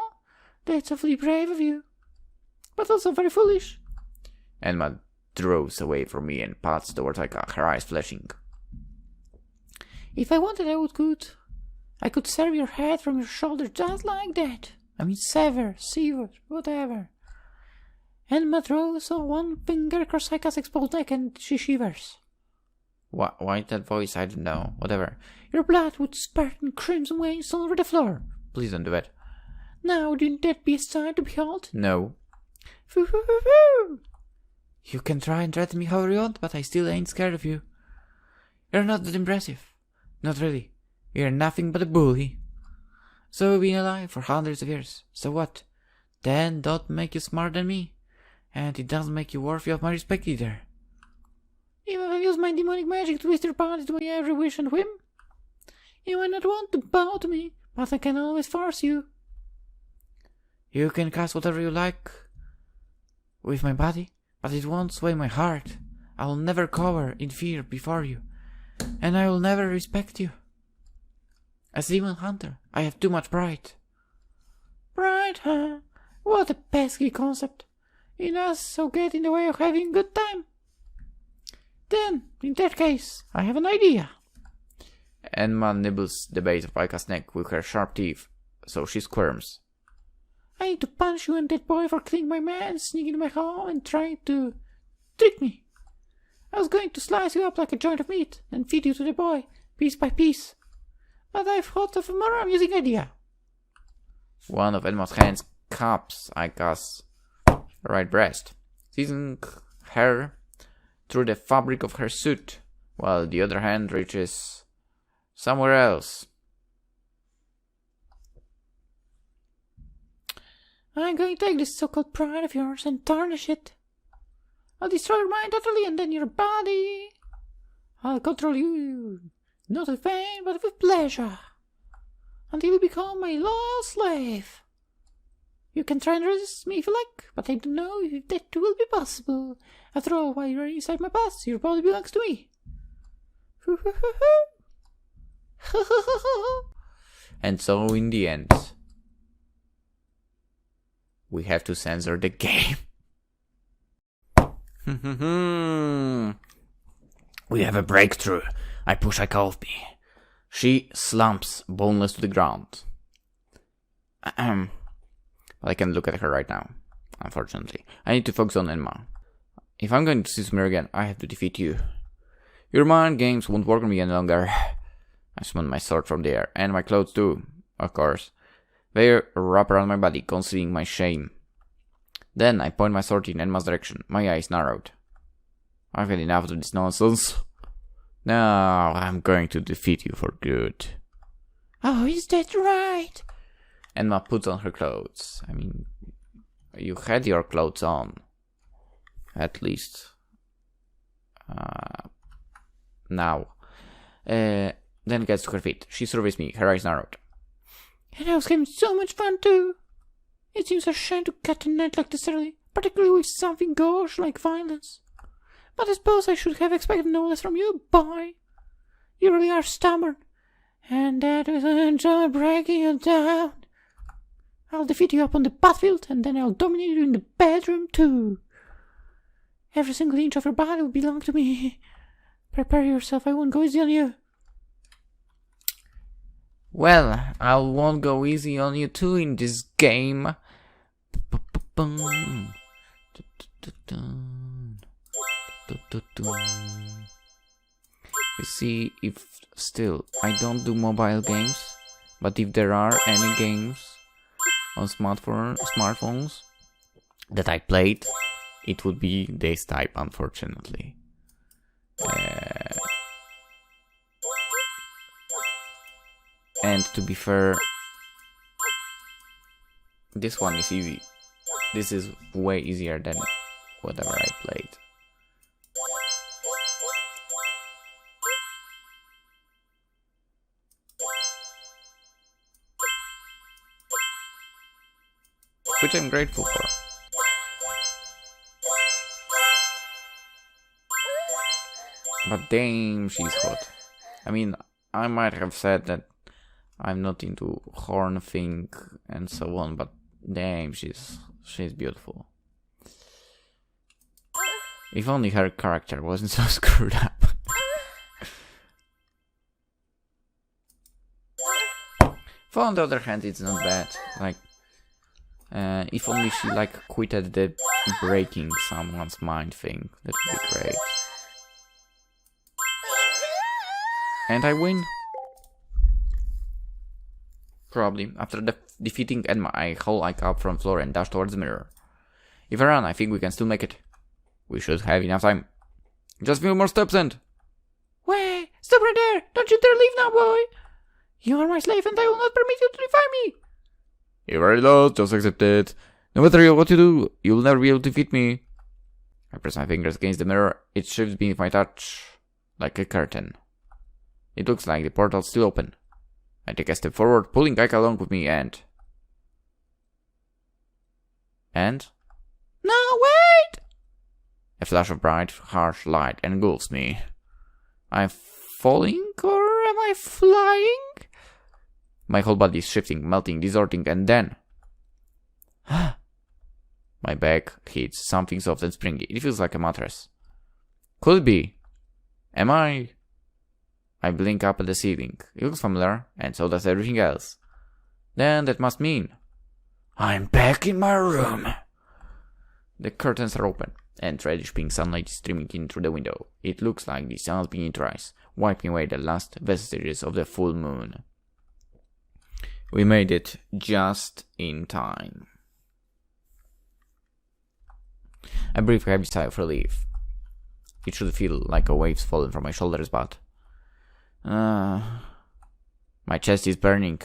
That's awfully brave of you. But also very foolish. Enma draws away from me and pats towards Aika, her eyes flashing. If I wanted, I could sever your head from your shoulder just like that. I mean, sever, whatever. Enma throws one finger across Aika's exposed neck and she shivers. Why that voice? I don't know. Whatever. Your blood would spurt in crimson waves all over the floor. Please don't do it. Now, wouldn't that be a sight to behold? No. You can try and threaten me however you want, but I still ain't scared of you. You're not that impressive. Not really. You're nothing but a bully. So we've been alive for hundreds of years. So what? Then don't make you smarter than me. And it doesn't make you worthy of my respect either. Even if I use my demonic magic to twist your body to my every wish and whim? You might not want to bow to me, but I can always force you. You can cast whatever you like with my body, but it won't sway my heart. I will never cower in fear before you, and I will never respect you. As a demon hunter, I have too much pride. Pride, huh? What a pesky concept. It does so get in the way of having a good time. Then, in that case, I have an idea. Enma nibbles the base of Aika's neck with her sharp teeth, so she squirms. I need to punch you and that boy for killing my man, sneaking in my home and trying to trick me. I was going to slice you up like a joint of meat, then feed you to the boy, piece by piece. But I've thought of a more amusing idea. One of Enma's hands cups Aika's right breast, seizing her through the fabric of her suit, while the other hand reaches somewhere else. I'm going to take this so-called pride of yours and tarnish it. I'll destroy your mind utterly and then your body. I'll control you, not with pain, but with pleasure, until you become my loyal slave. You can try and resist me if you like, but I don't know if that will be possible. After all, while you're inside my past, your body belongs to me. And so in the end, we have to censor the game. We have a breakthrough. I push Aika off me. She slumps, boneless to the ground. But I can't look at her right now, unfortunately. I need to focus on Enma. If I'm going to see Sumire again, I have to defeat you. Your mind games won't work on me any longer. I summon my sword from the air, and my clothes too, of course. They wrap around my body, concealing my shame. Then I point my sword in Enma's direction, my eyes narrowed. I've had enough of this nonsense. Now I'm going to defeat you for good. Oh, is that right? Enma puts on her clothes. I mean, you had your clothes on. At least. Now. Then gets to her feet. She surveys me, her eyes narrowed. And I was having so much fun too. It seems a shame to cut a net like this early, particularly with something gauche like violence. But I suppose I should have expected no less from you, boy. You really are stubborn, and that will enjoy breaking you down. I'll defeat you up on the battlefield, and then I'll dominate you in the bedroom too. Every single inch of your body will belong to me. Prepare yourself, I won't go easy on you. Well, I won't go easy on you too in this game. You see, if still, I don't do mobile games, but if there are any games on smartphones that I played, it would be this type, unfortunately. And to be fair, this one is easy. This is way easier than whatever I played. Which I'm grateful for. But damn, she's hot. I mean, I might have said that I'm not into horn thing and so on, but damn, she's beautiful. If only her character wasn't so screwed up. For on the other hand, it's not bad. Like, if only she like quitted the breaking someone's mind thing, that would be great. And I win. Probably. After defeating Enma, I haul Aika up from the floor and dash towards the mirror. If I run, I think we can still make it. We should have enough time. Just a few more steps and... Wait! Stop right there! Don't you dare leave now, boy! You are my slave and I will not permit you to defy me! You've already lost, just accept it. No matter what you do, you'll never be able to defeat me. I press my fingers against the mirror. It shifts beneath my touch, like a curtain. It looks like the portal's still open. I take a step forward, pulling Aika along with me and... No, wait! A flash of bright, harsh light engulfs me. I'm falling, or am I flying? My whole body is shifting, melting, distorting, and then... my back hits something soft and springy. It feels like a mattress. Could it be? Am I... I blink up at the ceiling. It looks familiar, and so does everything else. Then that must mean... I'm back in my room. The curtains are open, and reddish pink sunlight is streaming in through the window. It looks like the sun is beginning to rise, wiping away the last vestiges of the full moon. We made it just in time. I breathe a heavy sigh of relief. It should feel like a wave's fallen from my shoulders, but... my chest is burning.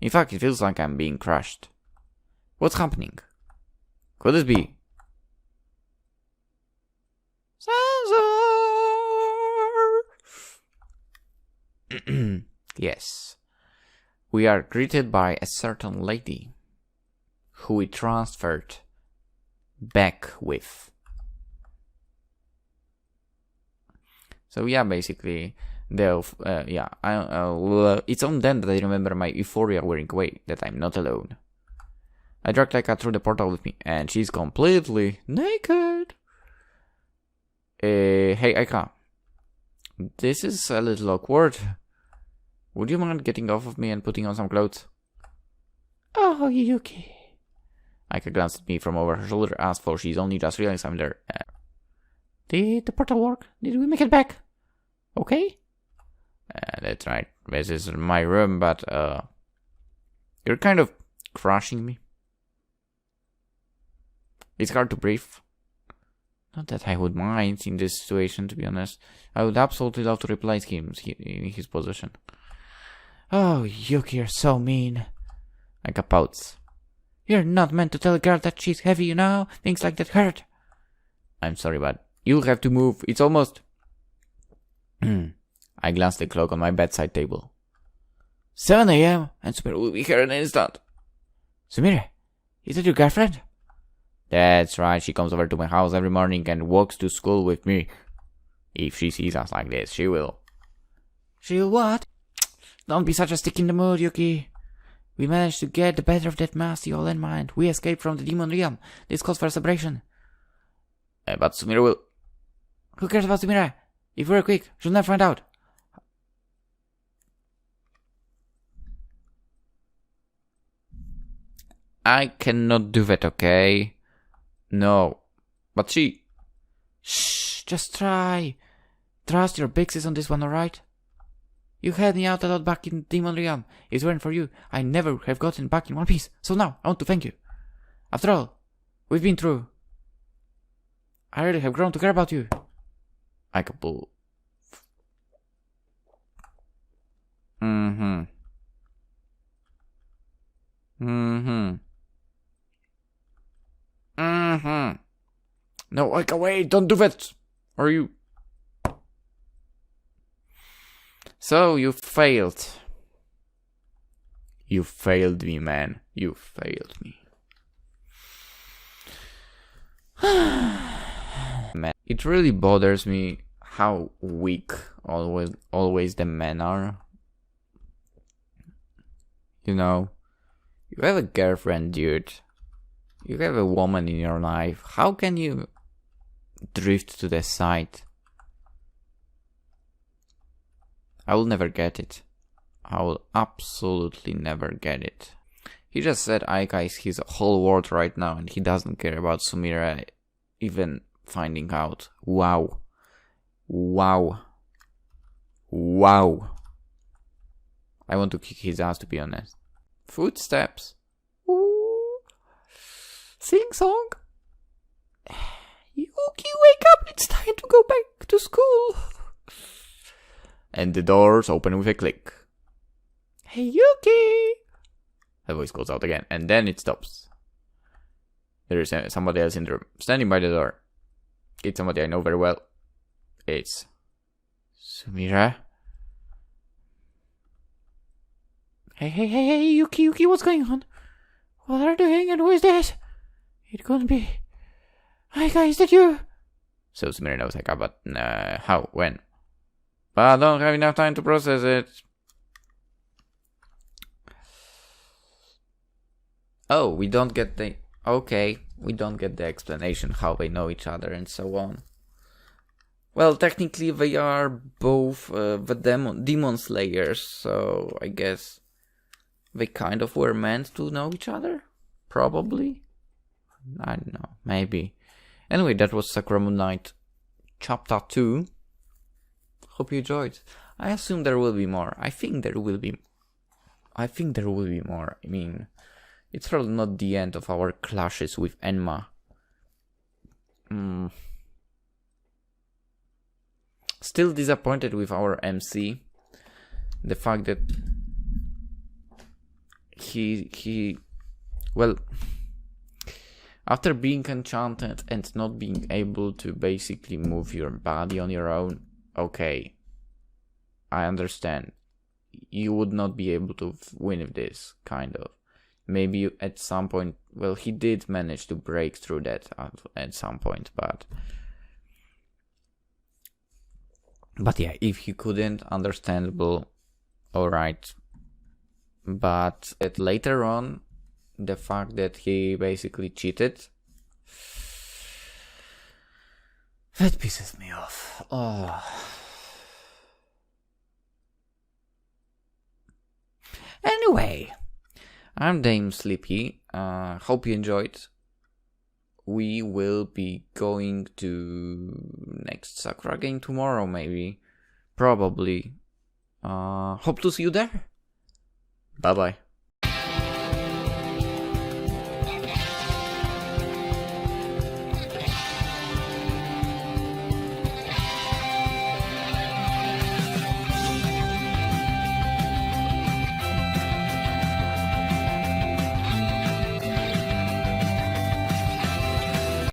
In fact, it feels like I'm being crushed. What's happening? Could this be? Sensor! Yes. We are greeted by a certain lady who we transferred back with. So yeah, basically, it's on then that I remember my euphoria wearing away, that I'm not alone. I dragged Aika through the portal with me, and she's completely naked. Hey Aika, this is a little awkward. Would you mind getting off of me and putting on some clothes? Oh, Yuuki. Aika glanced at me from over her shoulder, as for she's only just realized I'm there. Did the portal work? Did we make it back? Okay? That's right. This is my room, but you're kind of crushing me. It's hard to breathe. Not that I would mind in this situation, to be honest. I would absolutely love to replace him in his position. Oh, Yuuki, you're so mean. Aika pouts. You're not meant to tell a girl that she's heavy, you know? Things like that hurt. I'm sorry, but you'll have to move. It's almost... I glanced at the clock on my bedside table. 7 a.m. and Sumire will be here in an instant. Sumire, is that your girlfriend? That's right, she comes over to my house every morning and walks to school with me. If she sees us like this, she will. She'll what? Don't be such a stick in the mood, Yuuki. We managed to get the better of that nasty old Enma, and we escaped from the demon realm. This calls for a celebration. But Sumire will... Who cares about Sumire? If we're quick, she'll never find out. I cannot do that, okay? No. But she... Shh, just try. Trust your big sis on this one, alright? You had me out a lot back in Demon Realm. If it weren't for you, I never have gotten back in one piece. So now, I want to thank you. After all, we've been through. I really have grown to care about you. I can pull. No, wait, don't do that. Or you... So, you failed. You failed me, man. You failed me. Man, it really bothers me how weak always the men are. You know, you have a girlfriend, dude. You have a woman in your life. How can you drift to the side? I will never get it. I will absolutely never get it. He just said Aika is his whole world right now, and he doesn't care about Sumire even finding out. Wow. Wow. Wow. I want to kick his ass, to be honest. Footsteps. Ooh. Sing song. Yuuki, wake up! It's time to go back to school. And the doors open with a click. Hey, Yuuki! The voice goes out again, and then it stops. There is somebody else in the room, standing by the door. It's somebody I know very well. It's Sumire. Hey, Yuuki, what's going on? What are you doing, and who is this? It couldn't be... Aika, is that you? So Sumire knows Aika, but how? When? But I don't have enough time to process it. Oh, we don't get the... Okay, we don't get the explanation how they know each other and so on. Well, technically they are both the demon slayers, so I guess they kind of were meant to know each other? Probably? I don't know. Maybe. Anyway, that was Sakura Moonlight Chapter 2. Hope you enjoyed. I assume there will be more. I think there will be more. I mean, it's probably not the end of our clashes with Enma. Still disappointed with our MC. The fact that he well, after being enchanted and not being able to basically move your body on your own, okay, I understand. You would not be able to win with this, kind of. Maybe at some point, well, he did manage to break through that at some point, but yeah, if he couldn't, understandable, alright. But later on, the fact that he basically cheated, that pisses me off. Oh. Anyway, I'm damn sleepy. Hope you enjoyed. We will be going to next Sakura game tomorrow, maybe. Probably. Hope to see you there. Bye bye.